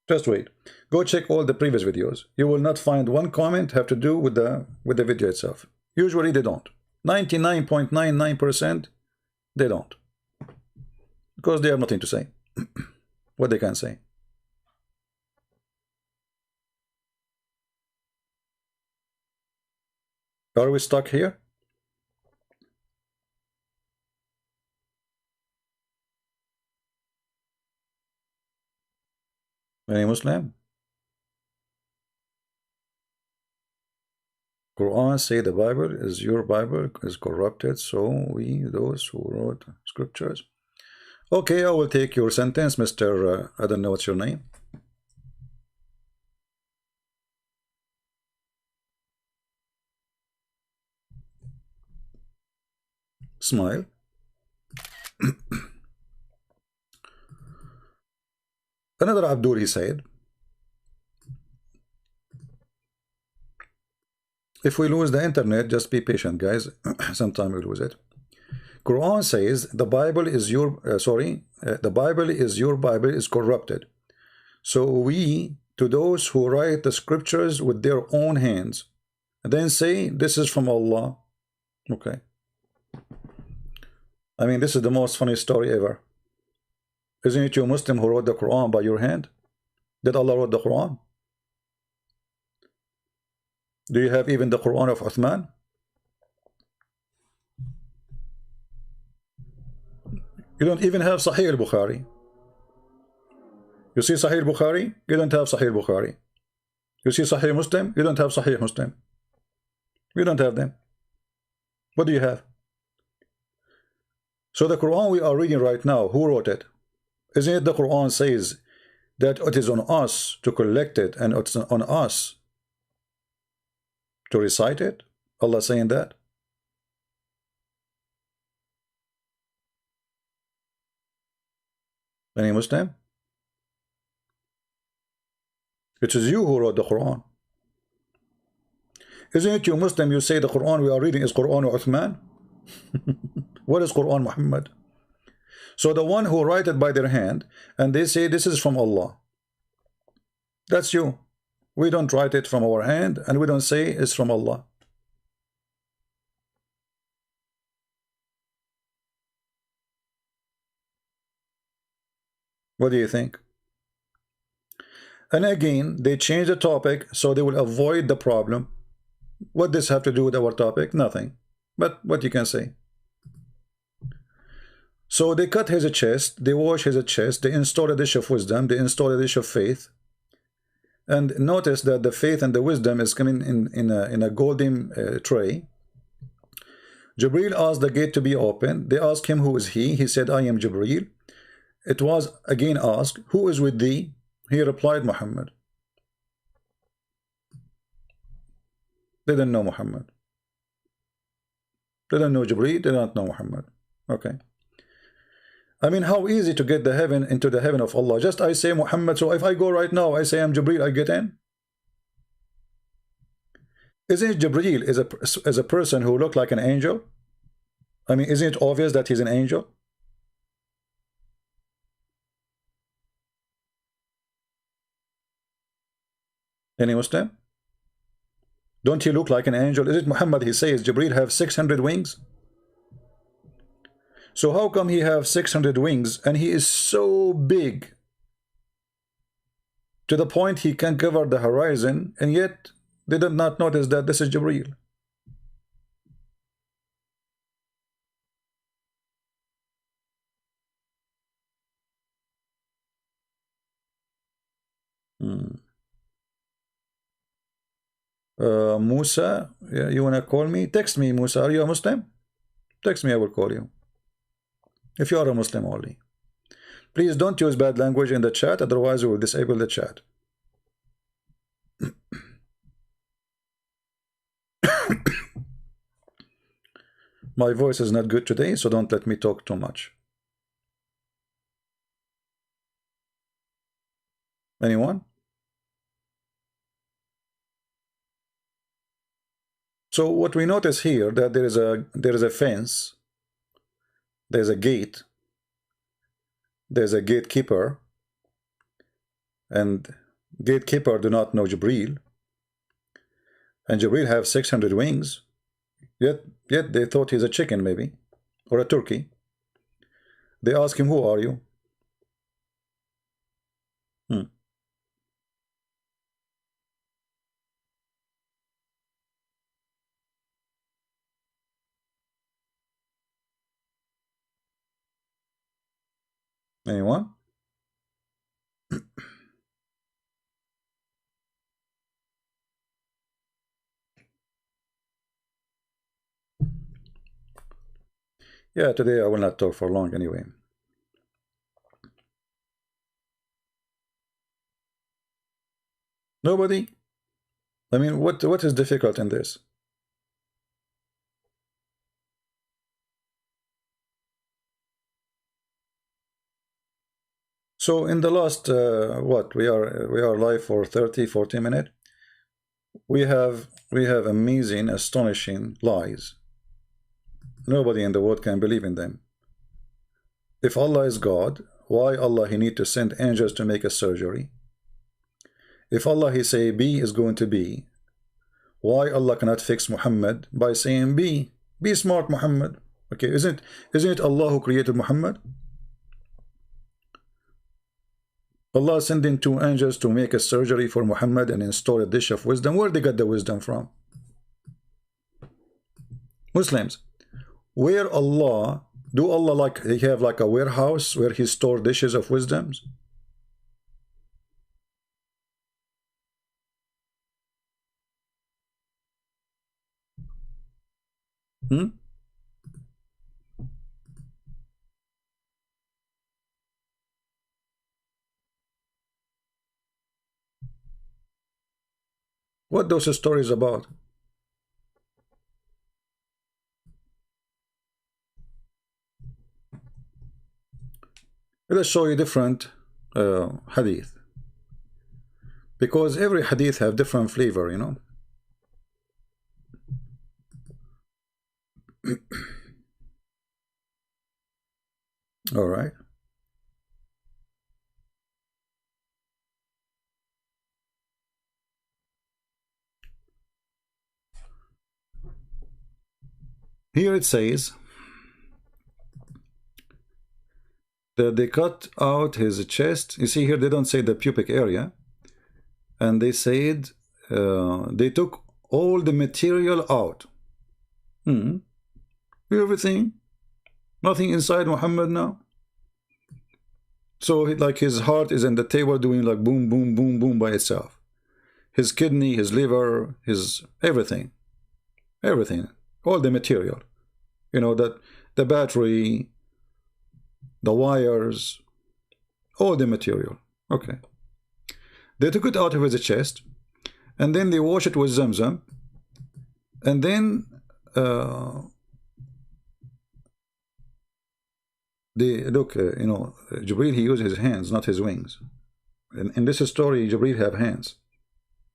Just wait. Go check all the previous videos. You will not find one comment have to do with the video itself. Usually they don't. 99.99% they don't. Because they have nothing to say. What they can say. Are we stuck here? Any Muslim? Quran say the Bible is your Bible is corrupted, so we, those who wrote scriptures. Okay, I will take your sentence, Mr. I don't know what's your name. Smile. Another Abdul, he said, if we lose the internet, just be patient, guys. Sometime we'll lose it. Quran says the Bible is your the Bible is your Bible is corrupted. So we, to those who write the scriptures with their own hands, and then say this is from Allah. Okay. I mean, this is the most funny story ever. Isn't it you Muslim who wrote the Quran by your hand? Did Allah wrote the Quran? Do you have even the Quran of Uthman? You don't even have Sahih al-Bukhari. You see Sahih al-Bukhari? You don't have Sahih al-Bukhari. You see Sahih Muslim? You don't have Sahih Muslim. You don't have them. What do you have? So the Quran we are reading right now, who wrote it? Isn't it the Quran says that it is on us to collect it and it's on us to recite it? Allah saying that? Any Muslim? It is you who wrote the Quran. Isn't it you Muslim, you say the Quran we are reading is Quran Uthman? What is Quran Muhammad? So the one who write it by their hand and they say this is from Allah. That's you. We don't write it from our hand and we don't say it's from Allah. What do you think? And again, they change the topic so they will avoid the problem. What does this have to do with our topic? Nothing. But what you can say. So they cut his chest, they wash his chest, they install a dish of wisdom, they install a dish of faith. And notice that the faith and the wisdom is coming in a golden tray. Jibril asked the gate to be opened. They asked him, who is he? He said, I am Jibril. It was again asked, who is with thee? He replied, Muhammad. They didn't know Muhammad. They don't know Jibril, they don't know Muhammad. Okay. I mean, how easy to get the heaven into the heaven of Allah. Just I say Muhammad, so if I go right now, I say I'm Jibril, I get in. Isn't Jibril is a person who looked like an angel? I mean, isn't it obvious that he's an angel? Any Muslim? Don't he look like an angel? Is it Muhammad? He says Jibril have 600 wings. So how come he have 600 wings and he is so big to the point he can cover the horizon, and yet they did not notice that this is Jibril? Musa, you wanna call me? Text me, Musa. Are you a Muslim? Text me, I will call you. If you are a Muslim only. Please don't use bad language in the chat, otherwise we will disable the chat. My voice is not good today, so don't let me talk too much. Anyone? So what we notice here, that there is a fence, there's a gate, there's a gatekeeper, and gatekeeper do not know Jibril, and Jibril have 600 wings, yet they thought he's a chicken maybe, or a turkey. They ask him, who are you? Anyone? Yeah, today I will not talk for long anyway. Nobody? I mean, what is difficult in this? So in the last what we are live for 30-40 minutes. We have amazing, astonishing lies. Nobody in the world can believe in them. If Allah is God, why Allah he need to send angels to make a surgery? If Allah he say B is going to be, why Allah cannot fix Muhammad by saying B? Be smart, Muhammad. Okay, isn't it Allah who created Muhammad? Allah sending 2 angels to make a surgery for Muhammad and install a dish of wisdom. Where they got the wisdom from? Muslims, where Allah, do Allah like he have like a warehouse where he store dishes of wisdoms? What those stories about? Let us show you different hadith, because every hadith have different flavor, you know. All right. Here it says, that they cut out his chest. You see here, they don't say the pubic area. And they said they took all the material out. Everything. Nothing inside Muhammad now. So like his heart is in the table doing like boom, boom, boom, boom by itself. His kidney, his liver, his everything. Everything. All the material. You know, that the battery, the wires, all the material. Okay. They took it out of his chest, and then they wash it with Zamzam, and then they look. You know, Jibril, he used his hands, not his wings. In this story, Jibril have hands,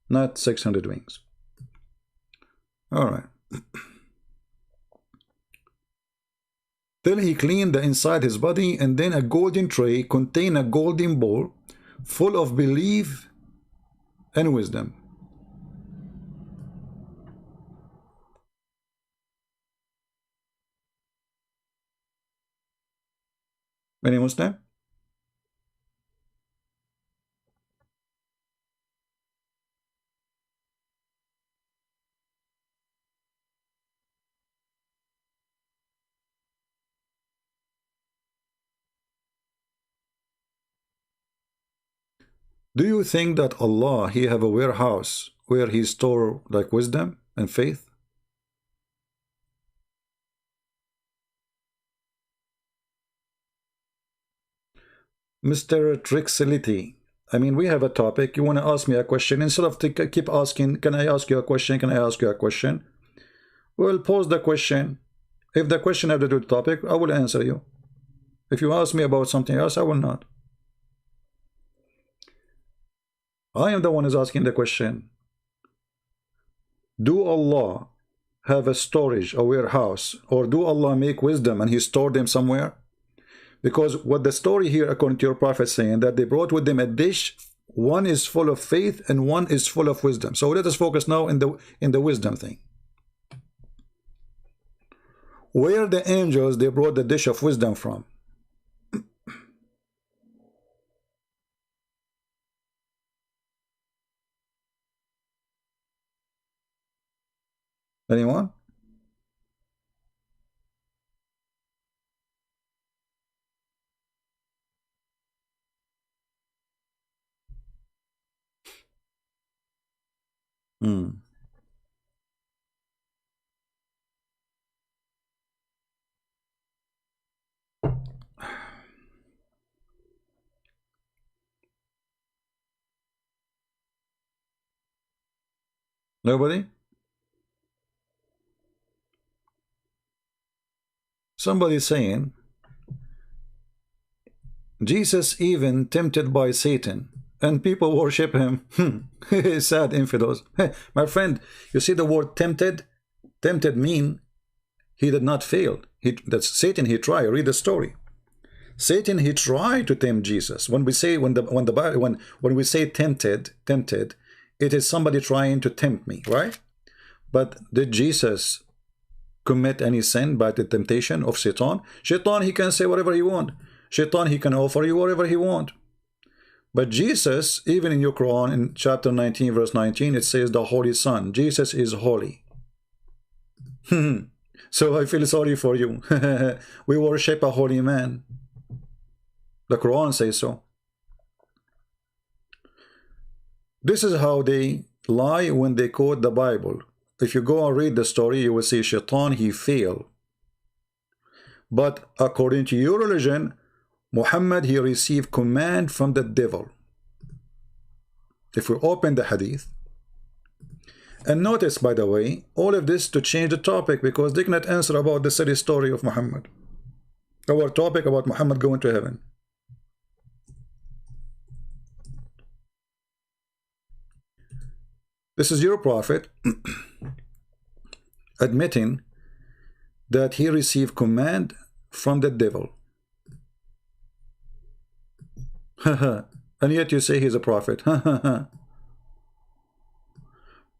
not 600 wings. All right. Then he cleaned the inside his body, and then a golden tray contained a golden bowl full of belief and wisdom. Any Muslim? Do you think that Allah, he have a warehouse where he store like wisdom and faith? Mr. Trixility, I mean, we have a topic. You want to ask me a question. Instead of keep asking, can I ask you a question? Can I ask you a question? Well, pose the question. If the question have to do with the topic, I will answer you. If you ask me about something else, I will not. I am the one who's asking the question. Do Allah have a storage, a warehouse, or do Allah make wisdom and he stored them somewhere? Because what the story here, according to your prophet, saying that they brought with them a dish, one is full of faith and one is full of wisdom. So let us focus now in the wisdom thing. Where the angels they brought the dish of wisdom from? Anyone? Nobody? Somebody saying Jesus even tempted by Satan and people worship him. Sad infidels. My friend, you see the word tempted? Tempted mean he did not fail. That's Satan, he tried. Read the story. Satan, he tried to tempt Jesus. When we say when we say tempted, it is somebody trying to tempt me, right? But did Jesus commit any sin by the temptation of Satan? Shaitan, he can say whatever he want. Shaitan, he can offer you whatever he want. But Jesus, even in your Quran, in chapter 19, verse 19, it says the Holy Son. Jesus is holy. So I feel sorry for you. We worship a holy man. The Quran says so. This is how they lie when they quote the Bible. If you go and read the story, you will see Shaitan, he failed. But according to your religion, Muhammad, he received command from the devil. If we open the hadith, and notice, by the way, all of this to change the topic because they cannot answer about the silly story of Muhammad. Our topic about Muhammad going to heaven. This is your prophet admitting that he received command from the devil. And yet you say he's a prophet.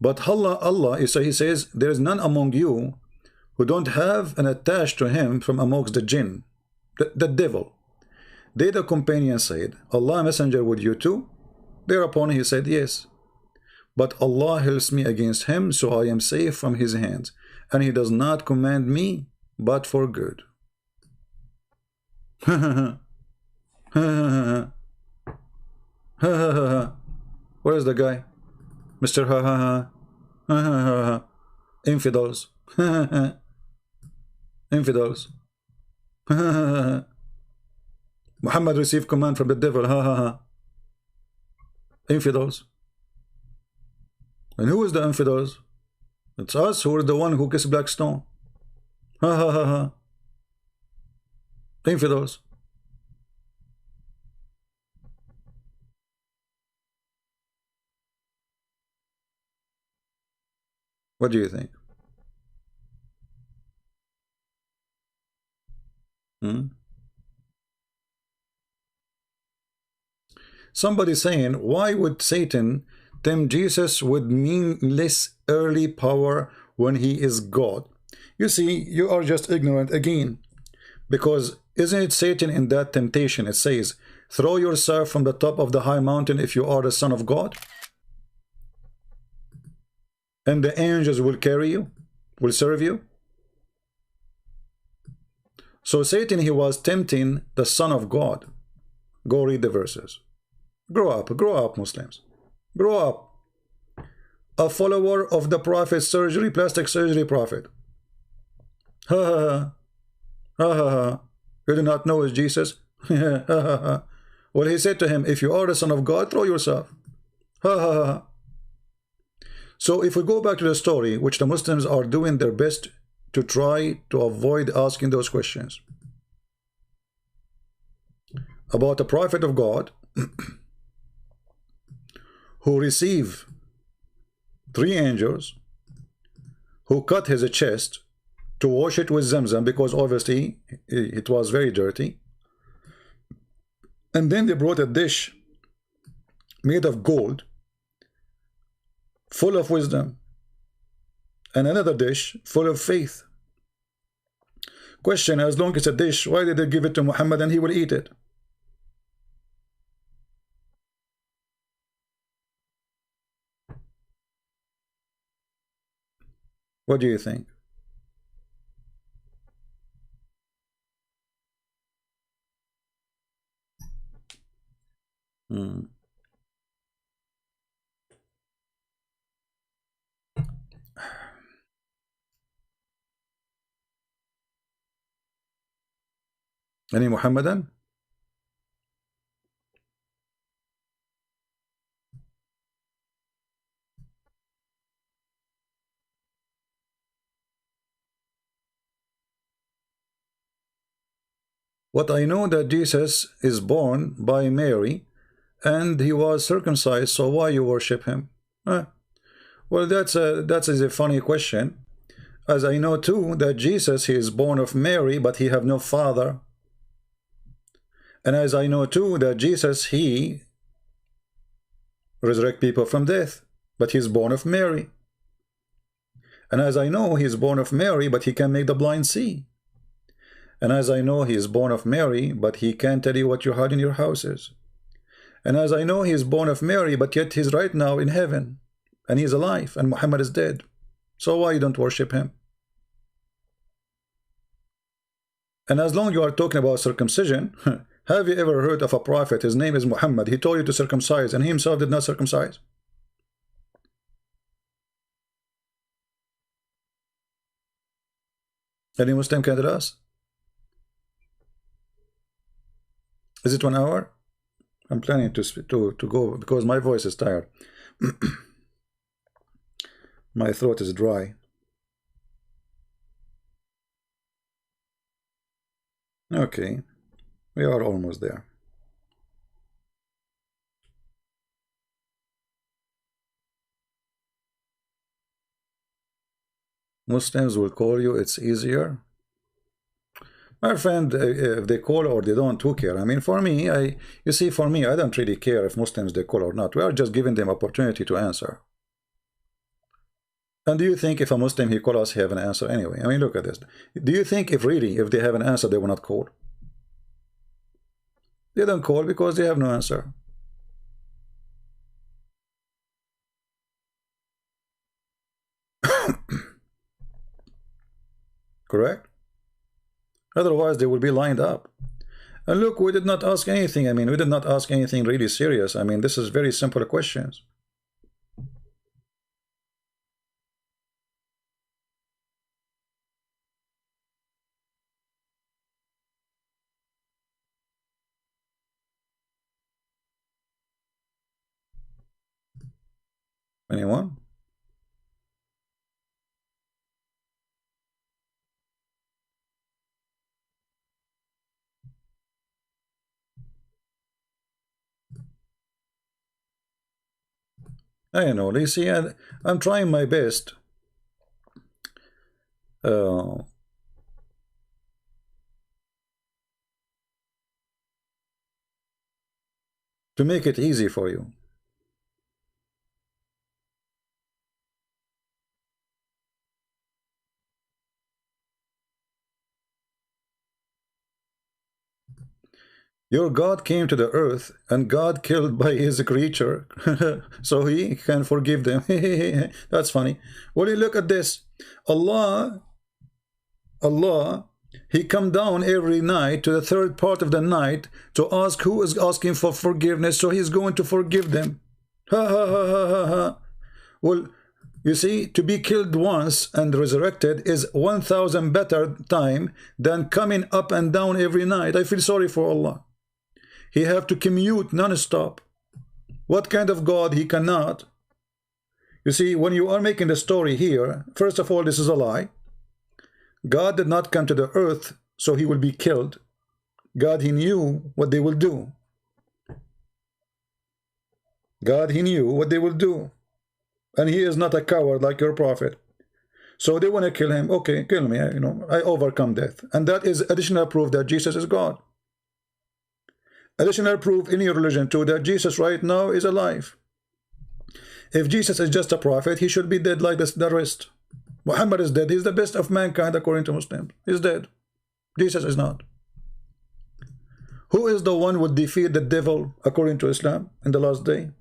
But Allah, he says, there is none among you who don't have an attached to him from amongst the jinn, the devil. They, the companion, said, Allah messenger with you too? Thereupon he said, yes. But Allah helps me against him, so I am safe from his hands, and he does not command me but for good. Where is the guy? Mr. Infidels. Infidels. Muhammad received command from the devil. Infidels. And who is the infidels? It's us who are the one who kissed black stone. Infidels. What do you think? Somebody saying, why would Satan tempt Jesus with meaningless early power when he is God? You see, you are just ignorant again. Because isn't it Satan in that temptation? It says, throw yourself from the top of the high mountain if you are the Son of God. And the angels will carry you, will serve you. So Satan, he was tempting the Son of God. Go read the verses. Grow up, Muslims. Grow up. A follower of the prophet surgery, plastic surgery prophet. You do not know is Jesus? Well, he said to him, if you are the Son of God, throw yourself. So if we go back to the story, which the Muslims are doing their best to try to avoid asking those questions about the prophet of God who received 3 angels who cut his chest to wash it with Zamzam, because obviously it was very dirty, and then they brought a dish made of gold full of wisdom and another dish full of faith. Question, as long as it's a dish, why did they give it to Muhammad and he will eat it? What do you think? Any Muhammadan? What I know that Jesus is born by Mary and he was circumcised, so why you worship him? Well, that's a funny question, as I know too that Jesus, he is born of Mary, but he have no father. And as I know too that Jesus, he resurrect people from death, but he's born of Mary. And as I know he's born of Mary, but he can make the blind see. And as I know he is born of Mary, but he can't tell you what you had in your houses. And as I know he is born of Mary, but yet he's right now in heaven, and he's alive, and Muhammad is dead. So why you don't worship him? And as long as you are talking about circumcision, have you ever heard of a prophet, his name is Muhammad, he told you to circumcise, and he himself did not circumcise? Any Muslim can tell us? Is it 1 hour? I'm planning to go because my voice is tired. My throat is dry. Okay, we are almost there. Muslims will call you, it's easier. My friend, if they call or they don't, who care? I mean, for me, you see, for me, I don't really care if Muslims they call or not. We are just giving them opportunity to answer. And do you think if a Muslim he call us, he have an answer anyway? I mean, look at this. Do you think if really, if they have an answer, they will not call? They don't call because they have no answer. Correct? Otherwise, they will be lined up. And look, we did not ask anything. I mean, we did not ask anything really serious. I mean, this is very simple questions. Anyone? I know. You see, I'm trying my best to make it easy for you. Your God came to the earth, and God killed by his creature, so he can forgive them. That's funny. Well, you look at this. Allah, he come down every night to the third part of the night to ask who is asking for forgiveness, so he's going to forgive them. Ha ha ha ha ha ha. Well, you see, to be killed once and resurrected is 1,000 better time than coming up and down every night. I feel sorry for Allah. He have to commute non-stop. What kind of God he cannot? You see, when you are making the story here, first of all, this is a lie. God did not come to the earth so he will be killed. God, he knew what they will do. God, he knew what they will do. And he is not a coward like your prophet. So they want to kill him. Okay, kill me. You know, I overcome death. And that is additional proof that Jesus is God. Additional proof in your religion too that Jesus right now is alive. If Jesus is just a prophet, he should be dead like the rest. Muhammad is dead. He's the best of mankind according to Muslims. He's dead. Jesus is not. Who is the one who would defeat the devil according to Islam in the last day?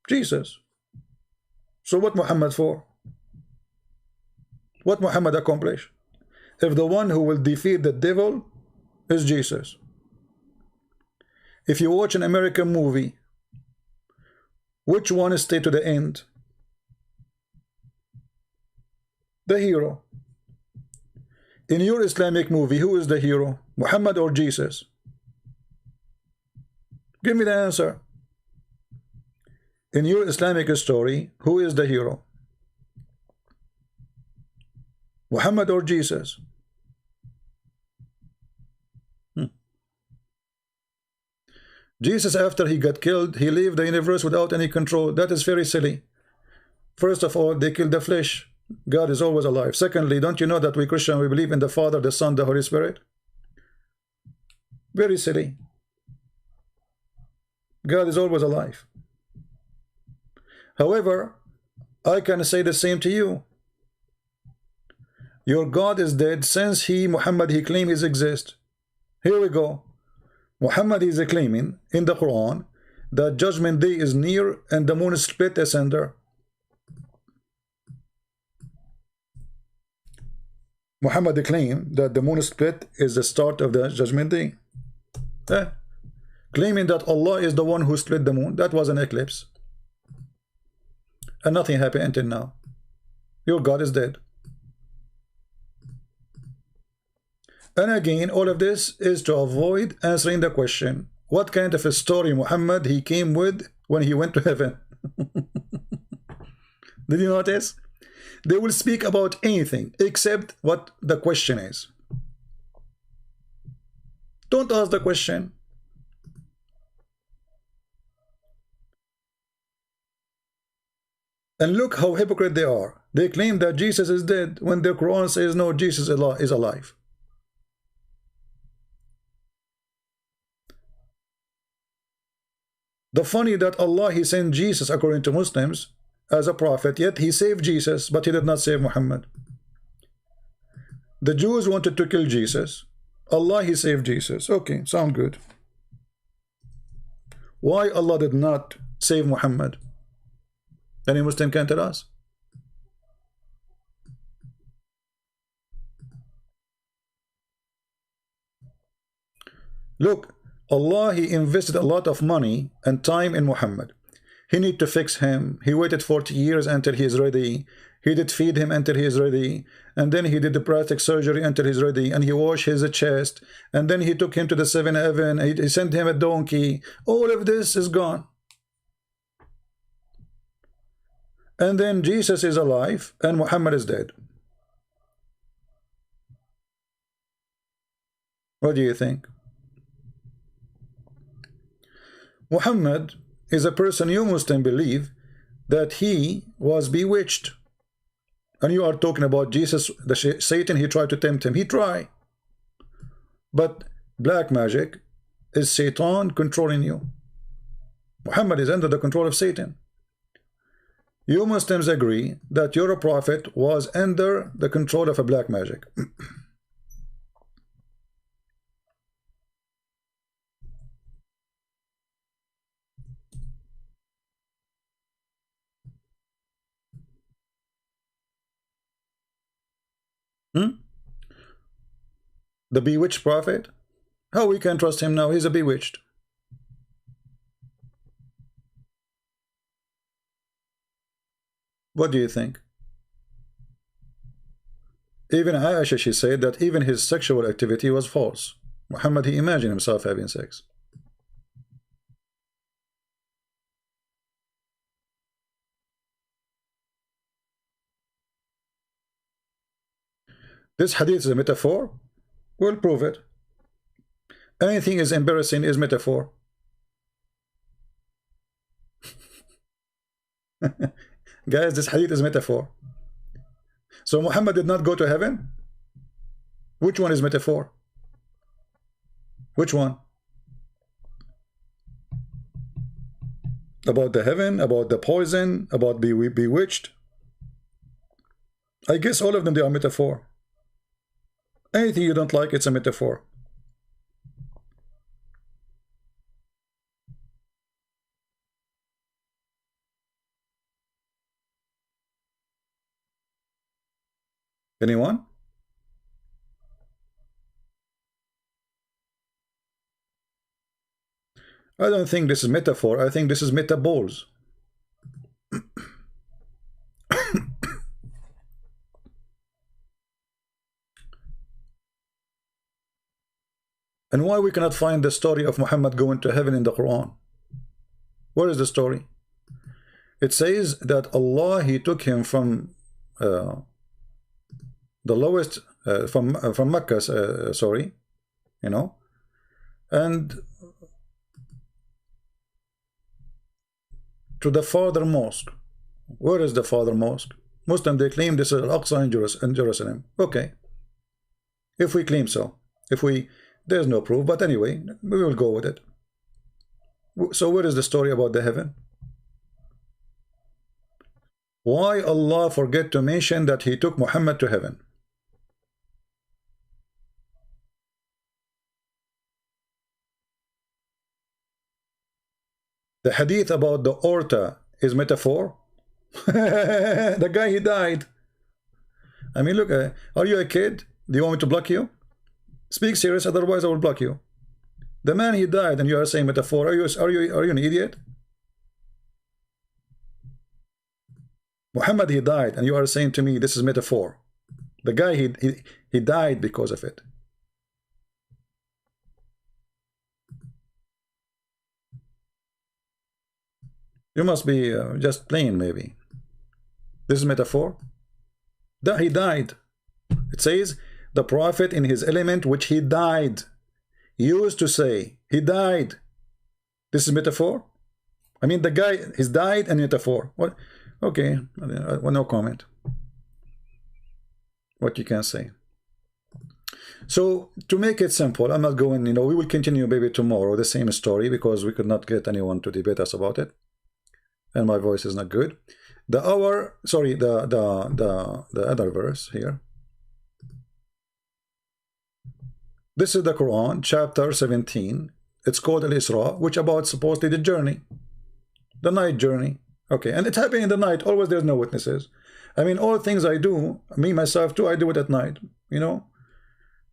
Jesus. So what Muhammad for? What Muhammad accomplish? If the one who will defeat the devil is Jesus. If you watch an American movie, which one stay to the end? The hero. In your Islamic movie, who is the hero? Muhammad or Jesus? Give me the answer. In your Islamic story, who is the hero? Muhammad or Jesus? Jesus, after he got killed, he left the universe without any control. That is very silly. First of all, they killed the flesh. God is always alive. Secondly, don't you know that we Christians, we believe in the Father, the Son, the Holy Spirit? Very silly. God is always alive. However, I can say the same to you. Your God is dead since Muhammad, he claimed he exists. Here we go. Muhammad is claiming in the Quran that judgment day is near and the moon split asunder. Muhammad claimed that the moon split is the start of the judgment day. Claiming that Allah is the one who split the moon. That was an eclipse. And nothing happened until now. Your God is dead. And again, all of this is to avoid answering the question, what kind of a story Muhammad he came with when he went to heaven? Did you notice? They will speak about anything except what the question is. Don't ask the question. And look how hypocrite they are. They claim that Jesus is dead when the Quran says no, Jesus is alive. The funny that Allah, he sent Jesus according to Muslims as a prophet, yet he saved Jesus, but he did not save Muhammad. The Jews wanted to kill Jesus. Allah, he saved Jesus. Okay, sound good. Why Allah did not save Muhammad? Any Muslim can tell us? Look, Allah, He invested a lot of money and time in Muhammad. He need to fix him. He waited 40 years until he is ready. He did feed him until he is ready. And then he did the plastic surgery until he's ready. And he washed his chest. And then he took him to the 7th heaven. He sent him a donkey. All of this is gone. And then Jesus is alive and Muhammad is dead. What do you think? Muhammad is a person you Muslim believe that he was bewitched. And you are talking about Jesus, Satan, he tried to tempt him. He tried. But black magic is Satan controlling you. Muhammad is under the control of Satan. You Muslims agree that your prophet was under the control of a black magic. The bewitched prophet? How we can trust him now? He's a bewitched. What do you think? Even Aisha, she said that even his sexual activity was false. Muhammad, he imagined himself having sex. This hadith is a metaphor? We'll prove it. Anything is embarrassing is metaphor. Guys, this hadith is metaphor. So Muhammad did not go to heaven? Which one is metaphor? Which one? About the heaven, about the poison, about bewitched? I guess all of them, they are metaphor. Anything you don't like, it's a metaphor. Anyone? I don't think this is metaphor. I think this is metaballs. And why we cannot find the story of Muhammad going to heaven in the Quran? Where is the story? It says that Allah, he took him from the lowest, from Mecca, sorry, you know, and to the farther mosque. Where is the farther mosque? Muslim, they claim this is Al-Aqsa in Jerusalem. Okay. If we claim so. There's no proof, but anyway, we will go with it. So where is the story about the heaven? Why Allah forget to mention that he took Muhammad to heaven? The hadith about the Orta is metaphor. The guy, he died. I mean, look, are you a kid? Do you want me to block you? Speak serious, otherwise I will block you. The man, he died, and you are saying metaphor. Are you an idiot? Muhammad, he died, and you are saying to me this is metaphor. The guy, he died because of it. You must be just playing, maybe. This is metaphor. That he died. It says the prophet in his element which he died. Used to say he died. This is metaphor. I mean, the guy, he's died and metaphor. What? Okay, well, no comment. What you can say. So to make it simple, I'm not going. We will continue maybe tomorrow the same story because we could not get anyone to debate us about it, and my voice is not good. The other verse here. This is the Quran, chapter 17, It's called Al-Isra, which about supposedly the journey, the night journey. Okay, and it's happening in the night. Always there's no witnesses. I mean, all things I do, me myself too, I do it at night. You know,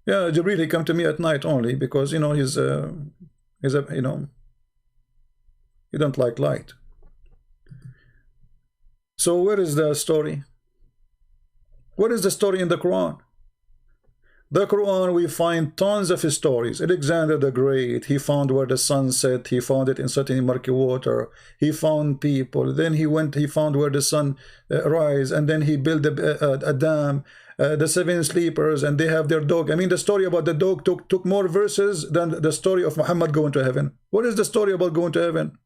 yeah, Jibril, he come to me at night only because, you know, he's a, you know, he don't like light. So where is the story? What is the story in the Quran? The Quran, we find tons of stories. Alexander the Great, he found where the sun set, he found it in certain murky water, he found people, then he found where the sun rise, and then he built a dam, the seven sleepers, and they have their dog. I mean, the story about the dog took more verses than the story of Muhammad going to heaven. What is the story about going to heaven?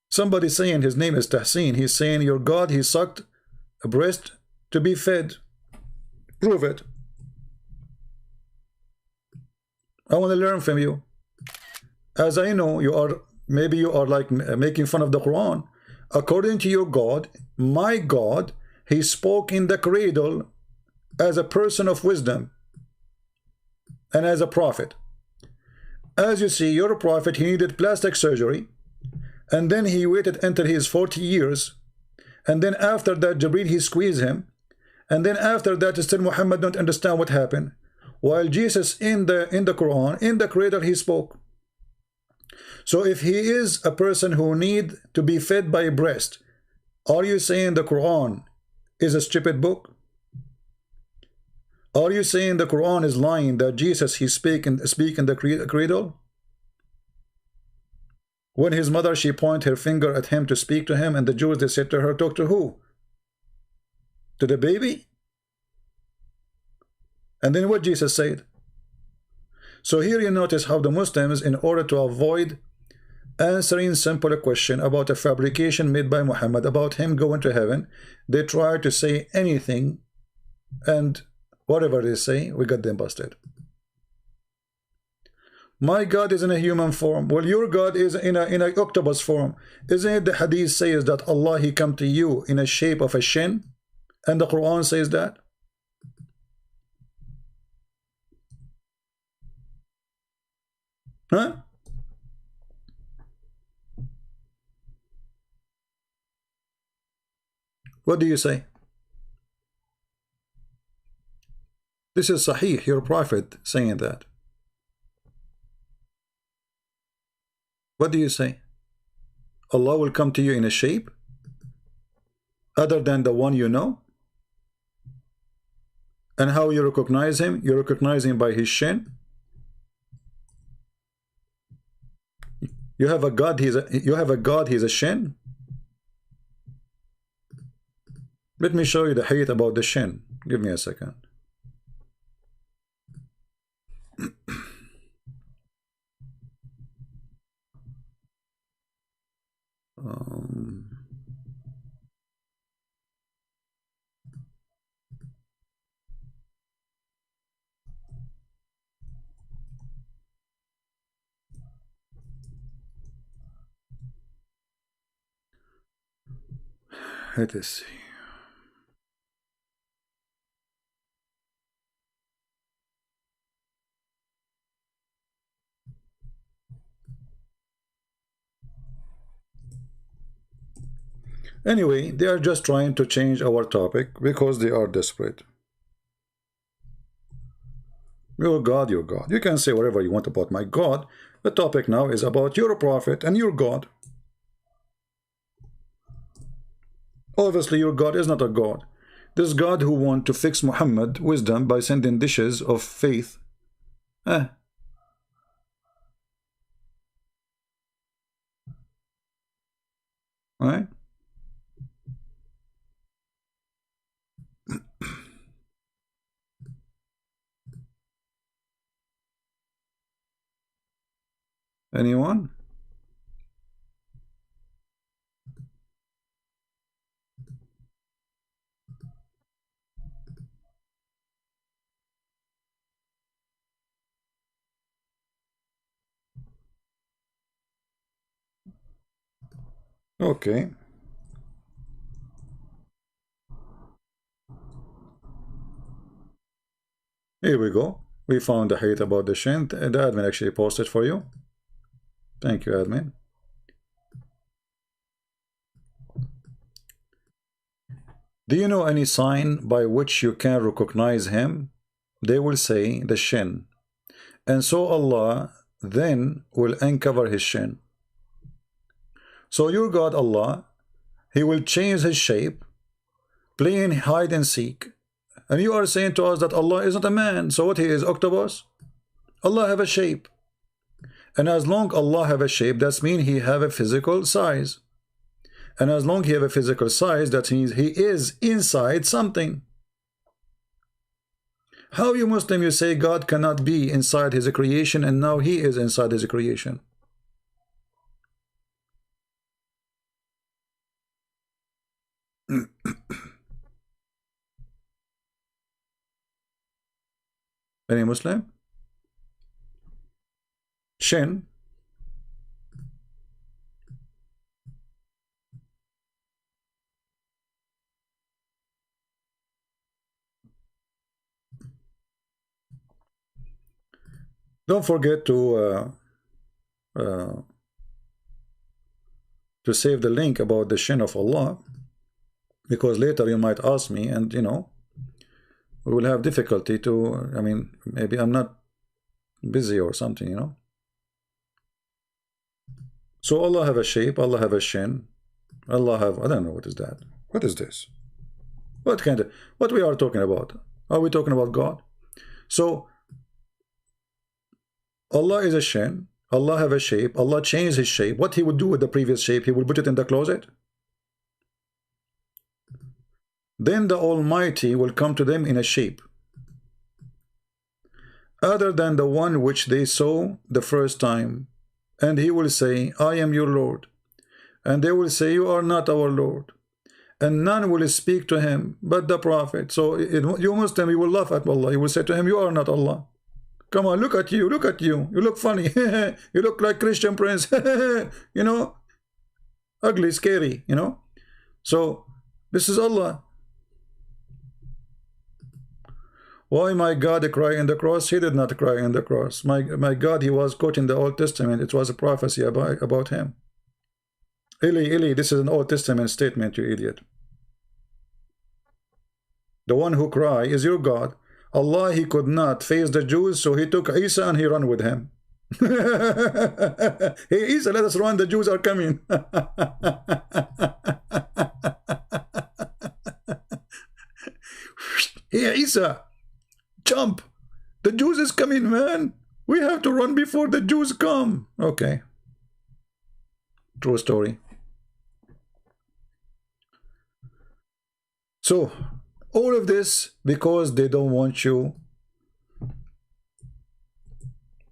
Somebody saying his name is Tahsin. He's saying your God, he sucked a breast to be fed. Prove it. I want to learn from you. As I know, you are, maybe you are like making fun of the Quran. According to your God, my God, he spoke in the cradle as a person of wisdom and as a prophet. As you see, your prophet, he needed plastic surgery. And then he waited until he is 40 years. And then after that, Jibril, he squeezed him. And then after that, still Muhammad don't understand what happened. While Jesus in the Quran, in the cradle, he spoke. So if he is a person who need to be fed by a breast, are you saying the Quran is a stupid book? Are you saying the Quran is lying that Jesus, he speak in the cradle? When his mother, she pointed her finger at him to speak to him, and the Jews, they said to her, talk to who? To the baby? And then what Jesus said? So here you notice how the Muslims, in order to avoid answering simple question about a fabrication made by Muhammad, about him going to heaven, they try to say anything, and whatever they say, we got them busted. My God is in a human form. Well, your God is in an octopus form. Isn't it the hadith says that Allah, he come to you in a shape of a shin? And the Quran says that? Huh? What do you say? This is Sahih, your prophet saying that. What do you say? Allah will come to you in a shape other than the one you know? And how you recognize him? You recognize him by his shin? You have a God, he's a shin? Let me show you the hadith about the shin. Give me a second. Let us see. Anyway, they are just trying to change our topic because they are desperate. Your God, your God. You can say whatever you want about my God. The topic now is about your prophet and your God. Obviously, your God is not a God. This God who want to fix Muhammad wisdom by sending dishes of faith. Right? Anyone? Okay. Here we go. We found the hate about the shin. The admin actually posted for you. Thank you, admin. Do you know any sign by which you can recognize him? They will say the shin. And so Allah then will uncover his shin. So your God Allah, he will change his shape, playing hide and seek. And you are saying to us that Allah is not a man. So what he is, octopus? Allah have a shape. And as long Allah have a shape, that means he have a physical size. And as long he have a physical size, that means he is inside something. How you Muslim, you say God cannot be inside his creation and now he is inside his creation? Any Muslim? Shin. Don't forget uh, to save the link about the shin of Allah, because later you might ask me, and you know, we will have difficulty to, I mean, maybe I'm not busy or something, you know. So Allah have a shape, Allah have a shin, Allah have, I don't know, what is that? What is this? What kind of, what we are talking about? Are we talking about God? So Allah is a shin, Allah have a shape, Allah changed his shape. What he would do with the previous shape? He would put it in the closet. Then the Almighty will come to them in a shape other than the one which they saw the first time, and he will say, I am your Lord. And they will say, you are not our Lord. And none will speak to him but the Prophet. So you Muslim, you will laugh at Allah. You will say to him, you are not Allah. Come on, look at you, look at you. You look funny. You look like Christian Prince. You know, ugly, scary, you know. So this is Allah. Why my God cry in the cross? He did not cry in the cross. My God, he was quoting the Old Testament. It was a prophecy about him. Ili, this is an Old Testament statement, you idiot. The one who cry is your God. Allah, he could not face the Jews, so he took Isa and he ran with him. Hey Isa, let us run, the Jews are coming. Hey Isa, jump, the Jews is coming, man. We have to run before the Jews come. Okay, true story. So all of this because they don't want you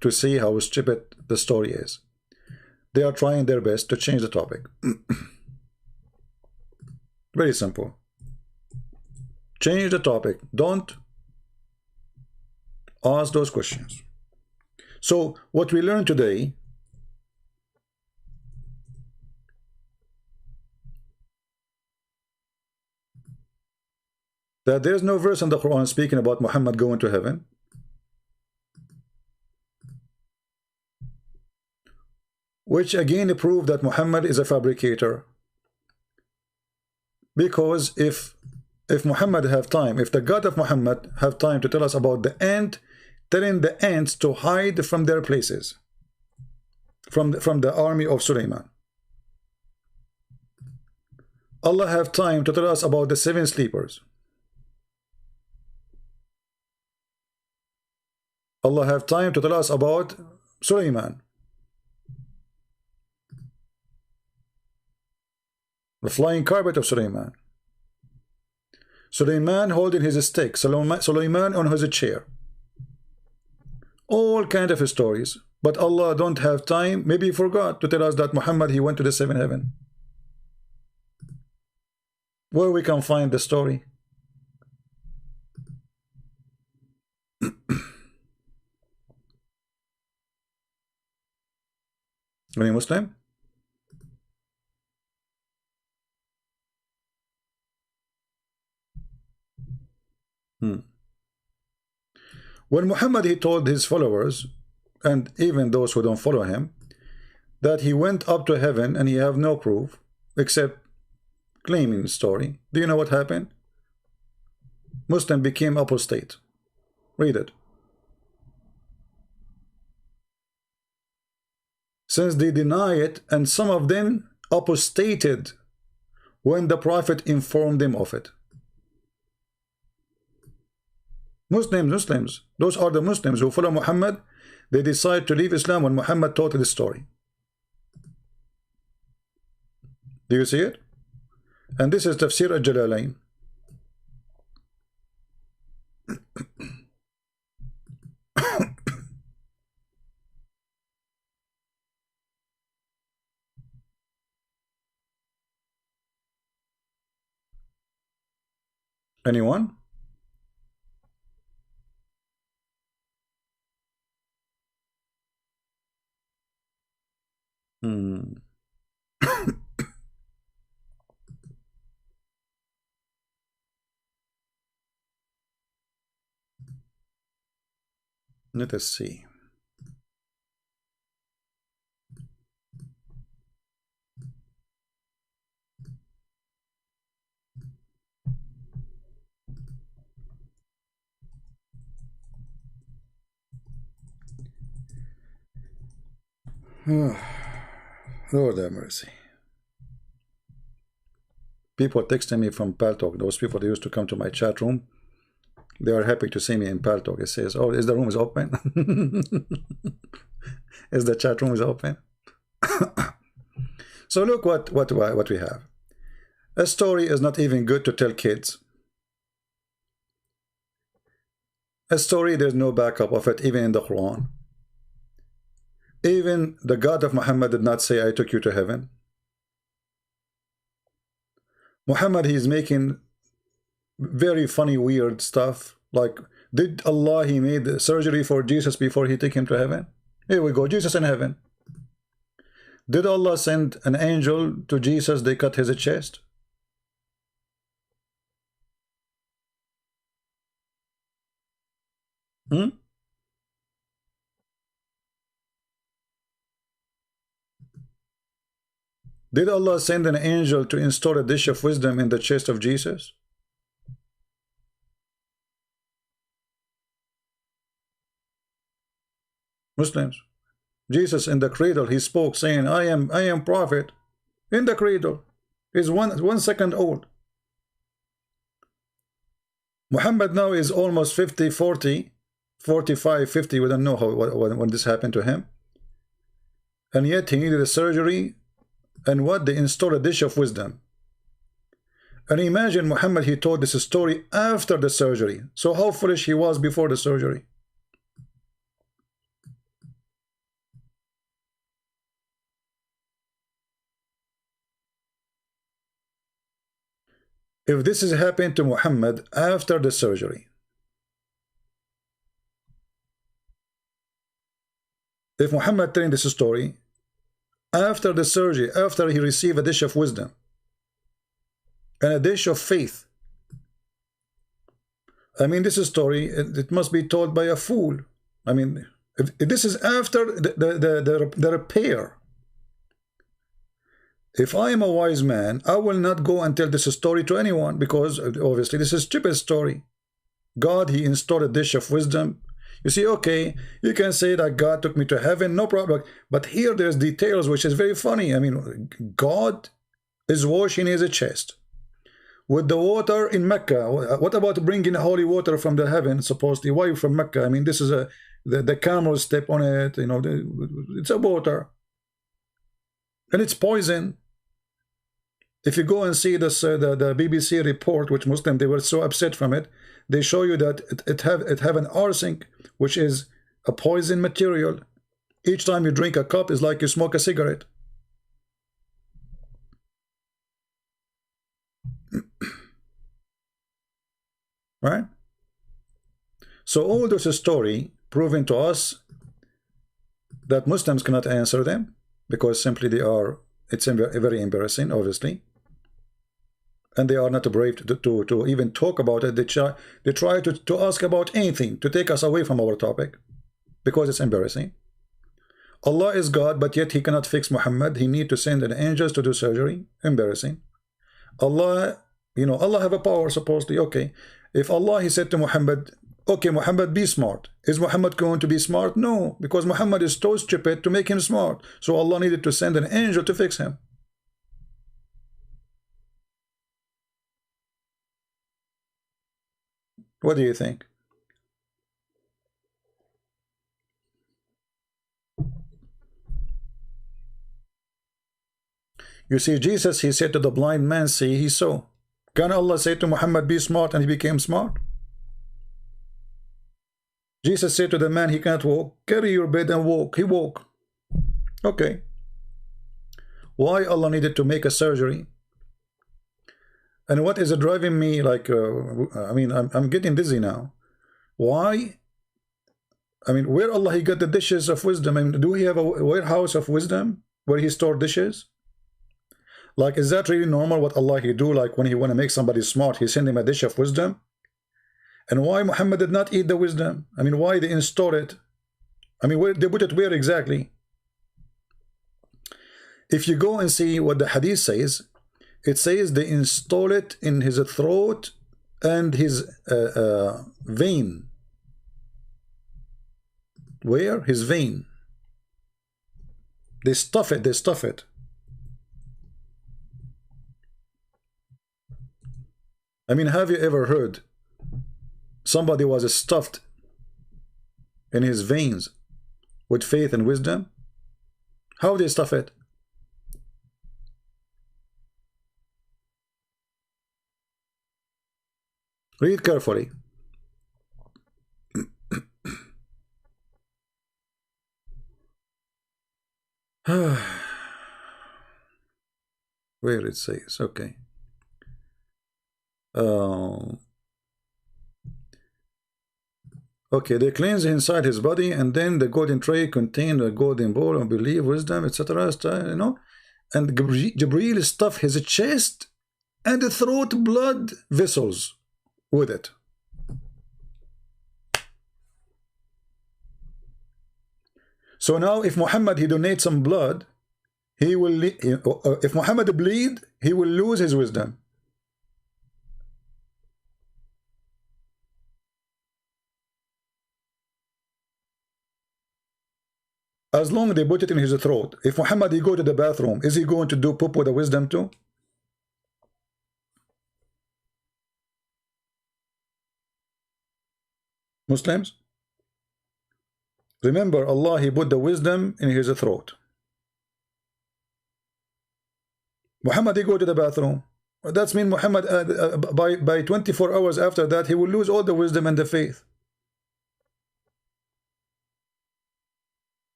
to see how stupid the story is. They are trying their best to change the topic. Very simple. Change the topic. Don't ask those questions. So what we learned today, that there's no verse in the Quran speaking about Muhammad going to heaven. Which again proved that Muhammad is a fabricator. Because if Muhammad have time, if the God of Muhammad have time to tell us about the ant, telling the ants to hide from their places, from the army of Sulaiman. Allah have time to tell us about the 7 sleepers. Allah have time to tell us about Sulaiman, the flying carpet of Sulaiman. Sulaiman holding his stick, Sulaiman on his chair. All kind of stories. But Allah don't have time, maybe he forgot to tell us that Muhammad, he went to the 7th heaven. Where we can find the story? Any Muslim? When Muhammad, he told his followers, and even those who don't follow him, that he went up to heaven and he have no proof except claiming the story. Do you know what happened? Muslim became apostate. Read it. Since they deny it, and some of them apostated when the Prophet informed them of it. Muslims, those are the Muslims who follow Muhammad. They decide to leave Islam when Muhammad told the story. Do you see it? And this is Tafsir al-Jalalain. Anyone? Let us see. Lord have mercy. People texting me from Paltalk. Those people that used to come to my chat room, they are happy to see me in Paltalk. It says, "Oh, is the room is open? Is the chat room is open?" So look what we have. A story is not even good to tell kids. A story, there's no backup of it, even in the Quran. Even the God of Muhammad did not say, "I took you to heaven." Muhammad, he's making very funny, weird stuff. Like, did Allah, he made the surgery for Jesus before he took him to heaven? Here we go, Jesus in heaven. Did Allah send an angel to Jesus? They cut his chest. Did Allah send an angel to install a dish of wisdom in the chest of Jesus? Muslims. Jesus in the cradle, he spoke saying, I am prophet. In the cradle. He's one second old. Muhammad now is almost 50, 40, 45, 50. We don't know how when this happened to him. And yet he needed a surgery. And what? They installed a dish of wisdom. And imagine Muhammad, he told this story after the surgery. So how foolish he was before the surgery. If this is happening to Muhammad after the surgery, if Muhammad telling this story after the surgery, after he received a dish of wisdom and a dish of faith, I mean, this story, it must be told by a fool. I mean, if this is after the repair. If I am a wise man, I will not go and tell this story to anyone, because obviously this is a stupid story. God, he installed a dish of wisdom. You see, okay, you can say that God took me to heaven, no problem. But here there's details which is very funny. I mean, God is washing his chest with the water in Mecca. What about bringing holy water from the heaven, supposedly? Why from Mecca? I mean, this is the camel step on it, you know, it's a water. And it's poison. If you go and see this, the BBC report, which Muslim, they were so upset from it, they show you that it have an arsenic, which is a poison material. Each time you drink a cup is like you smoke a cigarette. Right? So all this story proving to us that Muslims cannot answer them, because simply they are, it's very embarrassing, obviously. and they are not brave to even talk about it. They try to ask about anything to take us away from our topic because it's embarrassing. Allah is God, but yet he cannot fix Muhammad. He need to send an angels to do surgery. Embarrassing. Allah, you know, Allah have a power supposedly. Okay, if Allah, he said to Muhammad, okay, Muhammad, be smart. Is Muhammad going to be smart? No, because Muhammad is too stupid to make him smart. So Allah needed to send an angel to fix him. What do you think? You see, Jesus, he said to the blind man, see, he saw. Can Allah say to Muhammad, be smart, and he became smart? Jesus said to the man, he can't walk, carry your bed and walk. He walked. Okay. Why Allah needed to make a surgery? And what is driving me, like, I mean, I'm getting dizzy now. Why? I mean, where Allah, he got the dishes of wisdom? I mean, do he have a warehouse of wisdom where he stored dishes? Like, is that really normal what Allah he do? Like, when he want to make somebody smart, he send him a dish of wisdom? And why Muhammad did not eat the wisdom? I mean, why they install it? I mean, where they put it where exactly? If you go and see what the hadith says, it says they install it in his throat and his vein. Where? His vein. They stuff it, they stuff it. I mean, have you ever heard somebody was stuffed in his veins with faith and wisdom? How they stuff it? Read carefully. Where it says, okay. Okay, they cleanse inside his body, and then the golden tray contained a golden bowl of belief, wisdom, etc. You know, and Jibreel stuffed his chest and the throat blood vessels with it. So now, if Muhammad he donates some blood, he will. If Muhammad bleed, he will lose his wisdom. As long as they put it in his throat. If Muhammad he go to the bathroom, is he going to do poop with the wisdom too? Muslims? Remember, Allah he put the wisdom in his throat. Muhammad he go to the bathroom. That's mean Muhammad by 24 hours after that he will lose all the wisdom and the faith.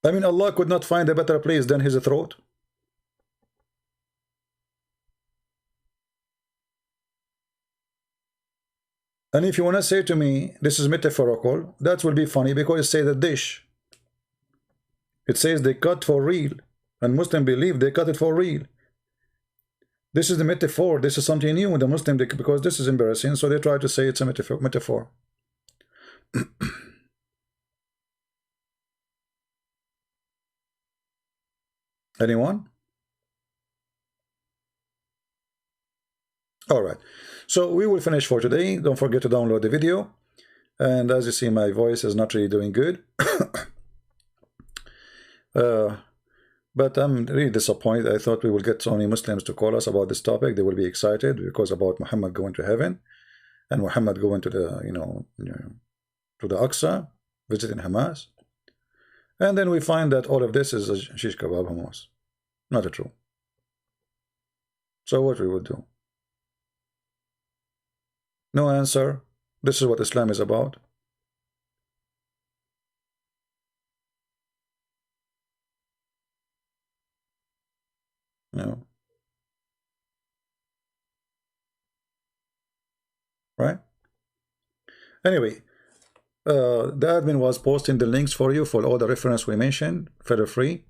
I mean, Allah could not find a better place than his throat. And if you want to say to me, this is metaphorical, that will be funny because it says the dish. It says they cut for real. And Muslims believe they cut it for real. This is the metaphor. This is something new in the Muslim, because this is embarrassing. So they try to say it's a metaphor. Anyone? All right. So we will finish for today. Don't forget to download the video. And as you see, my voice is not really doing good. But I'm really disappointed. I thought we will get so many Muslims to call us about this topic. They will be excited because about Muhammad going to heaven and Muhammad going to the, to the Aqsa, visiting Hamas. And then we find that all of this is a shish kebab hummus. Not true. So what we will do? No answer. This is what Islam is about. No. Right? Anyway, the admin was posting the links for you for all the reference we mentioned. Feel free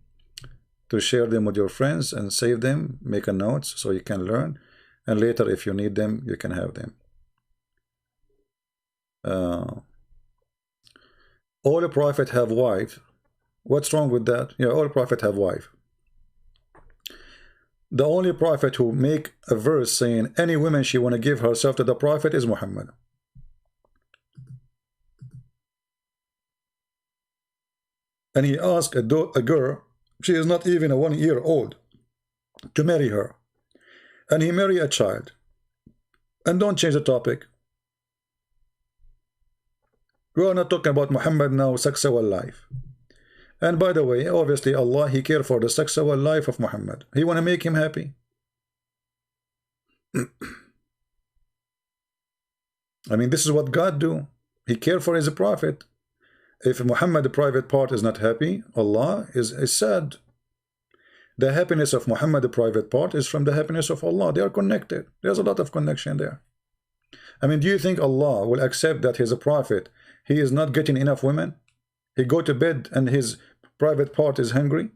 to share them with your friends and save them, make a notes so you can learn. and later if you need them, you can have them. All the prophet have wife. What's wrong with that? Yeah, all prophet have wife. The only prophet who make a verse saying any woman she want to give herself to the prophet is Muhammad. And he asked a girl, she is not even a 1 year old, to marry her. And he marry a child. And don't change the topic. We are not talking about Muhammad now, sexual life. And by the way, obviously Allah, He care for the sexual life of Muhammad. He want to make him happy. I mean, this is what God do. He care for His prophet. If Muhammad, the private part, is not happy, Allah is sad. The happiness of Muhammad, the private part, is from the happiness of Allah. They are connected. There's a lot of connection there. I mean, do you think Allah will accept that He's a prophet, he is not getting enough women? He go to bed and his private part is hungry?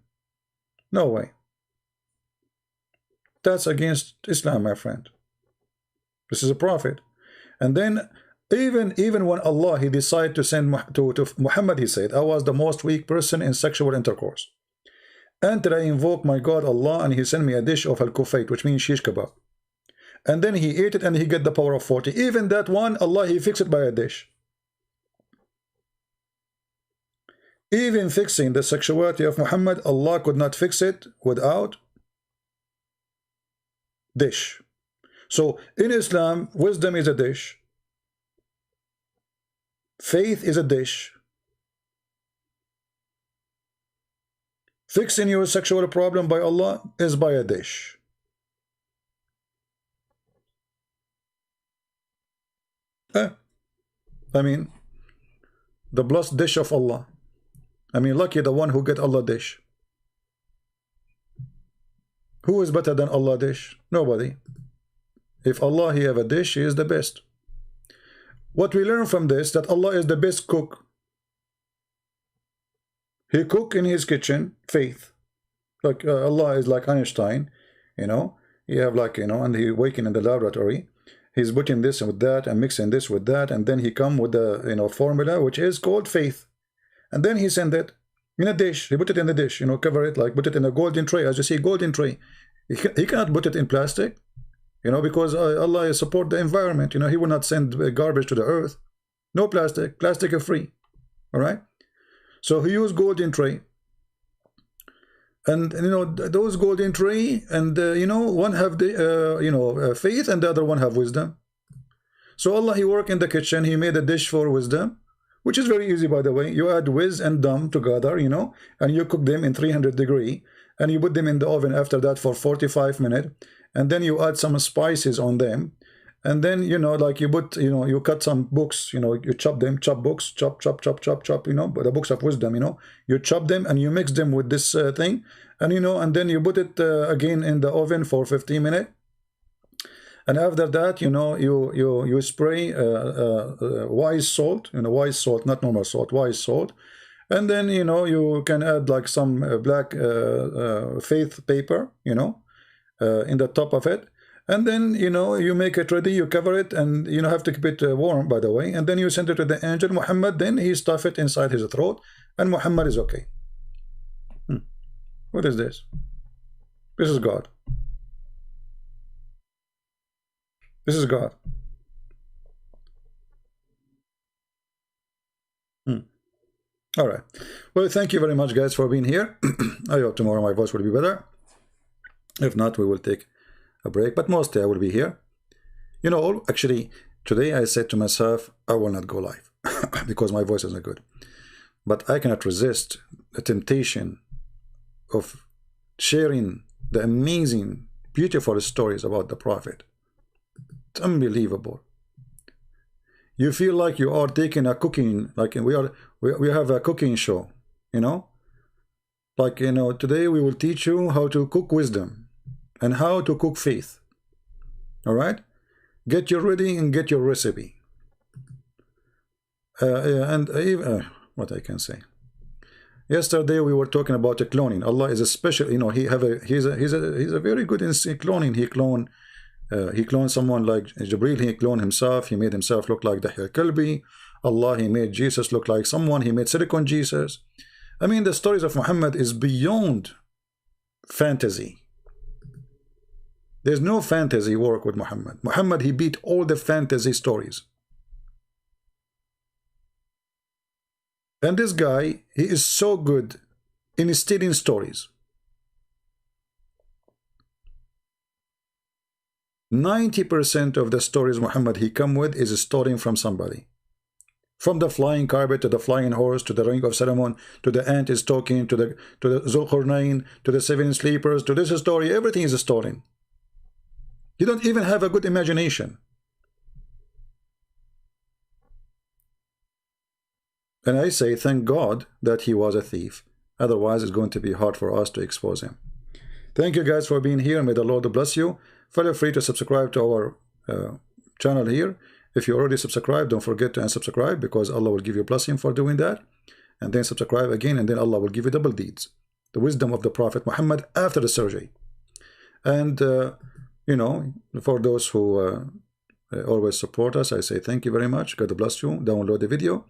No way. That's against Islam, my friend. This is a prophet. And then even when Allah, He decided to send to Muhammad, He said, I was the most weak person in sexual intercourse. Until I invoke my God Allah, and He sent me a dish of al-kufayt, which means shish kebab. And then he ate it and he get the power of 40. Even that one, Allah, He fixed it by a dish. Even fixing the sexuality of Muhammad, Allah could not fix it without dish. So in Islam, wisdom is a dish. Faith is a dish. Fixing your sexual problem by Allah is by a dish. I mean, the blessed dish of Allah. I mean, lucky the one who get Allah dish. Who is better than Allah dish? Nobody. If Allah, He have a dish, He is the best. What we learn from this, that Allah is the best cook. He cook in His kitchen, faith. Like Allah is like Einstein, you know. He have like, you know, and He working in the laboratory. He's putting this with that and mixing this with that, and then He come with the, you know, formula which is called faith. And then He sent it in a dish. He put it in the dish, you know, cover it, like put it in a golden tray. As you see, golden tray. He cannot put it in plastic, you know, because Allah support the environment. You know, He will not send garbage to the earth. No plastic. Plastic is free. All right. So He used golden tray. And you know, those golden tray, and you know, one have the you know, faith, and the other one have wisdom. So Allah, He work in the kitchen. He made a dish for wisdom, which is very easy, by the way. You add wiz and dum together, you know, and you cook them in 300 degrees, and you put them in the oven after that for 45 minutes, and then you add some spices on them, and then, you know, like you put, you know, you cut some books, you know, you chop them, chop books, chop, you know, but the books of wisdom, you know, you chop them and you mix them with this thing, and you know, and then you put it again in the oven for 15 minutes. And after that, you know, you spray wise salt, you know, wise salt, not normal salt, wise salt. And then, you know, you can add like some black faith paper, you know, in the top of it. And then, you know, you make it ready, you cover it, and you know, have to keep it warm, by the way. And then you send it to the angel Muhammad, then he stuff it inside his throat, and Muhammad is okay. What is this? This is God. This is God. All right. Well, thank you very much, guys, for being here. I hope tomorrow my voice will be better. If not, we will take a break, but mostly I will be here. You know, actually, today I said to myself, I will not go live because my voice isn't good. But I cannot resist the temptation of sharing the amazing, beautiful stories about the Prophet. It's unbelievable. You feel like you are taking a cooking, like we have a cooking show, you know? Like, you know, today we will teach you how to cook wisdom and how to cook faith. All right? Get you ready and get your recipe. What I can say. Yesterday we were talking about cloning. Allah is a special, you know, he's a very good in cloning. He cloned He cloned someone like Jibril, he cloned himself, he made himself look like Dahya Kalbi. Allah, he made Jesus look like someone, he made silicon Jesus. I mean, the stories of Muhammad is beyond fantasy. There's no fantasy work with Muhammad. Muhammad, he beat all the fantasy stories. And this guy, he is so good in stealing stories. 90% of the stories Muhammad he come with is stolen from somebody. From the flying carpet to the flying horse to the ring of Solomon to the ant is talking to the Zulqarnain to the seven sleepers to this story, everything is stolen. You don't even have a good imagination. And I say thank God that he was a thief. Otherwise it's going to be hard for us to expose him. Thank you guys for being here. May the Lord bless you. Feel free to subscribe to our channel here. If you already subscribed, don't forget to unsubscribe, because Allah will give you a blessing for doing that. And then subscribe again, and then Allah will give you double deeds. The wisdom of the Prophet Muhammad after the surgery. And, you know, for those who always support us, I say thank you very much. God bless you. Download the video.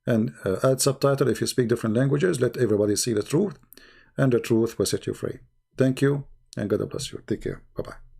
And add subtitle if you speak different languages. Let everybody see the truth. And the truth will set you free. Thank you. And God bless you. Take care. Bye-bye.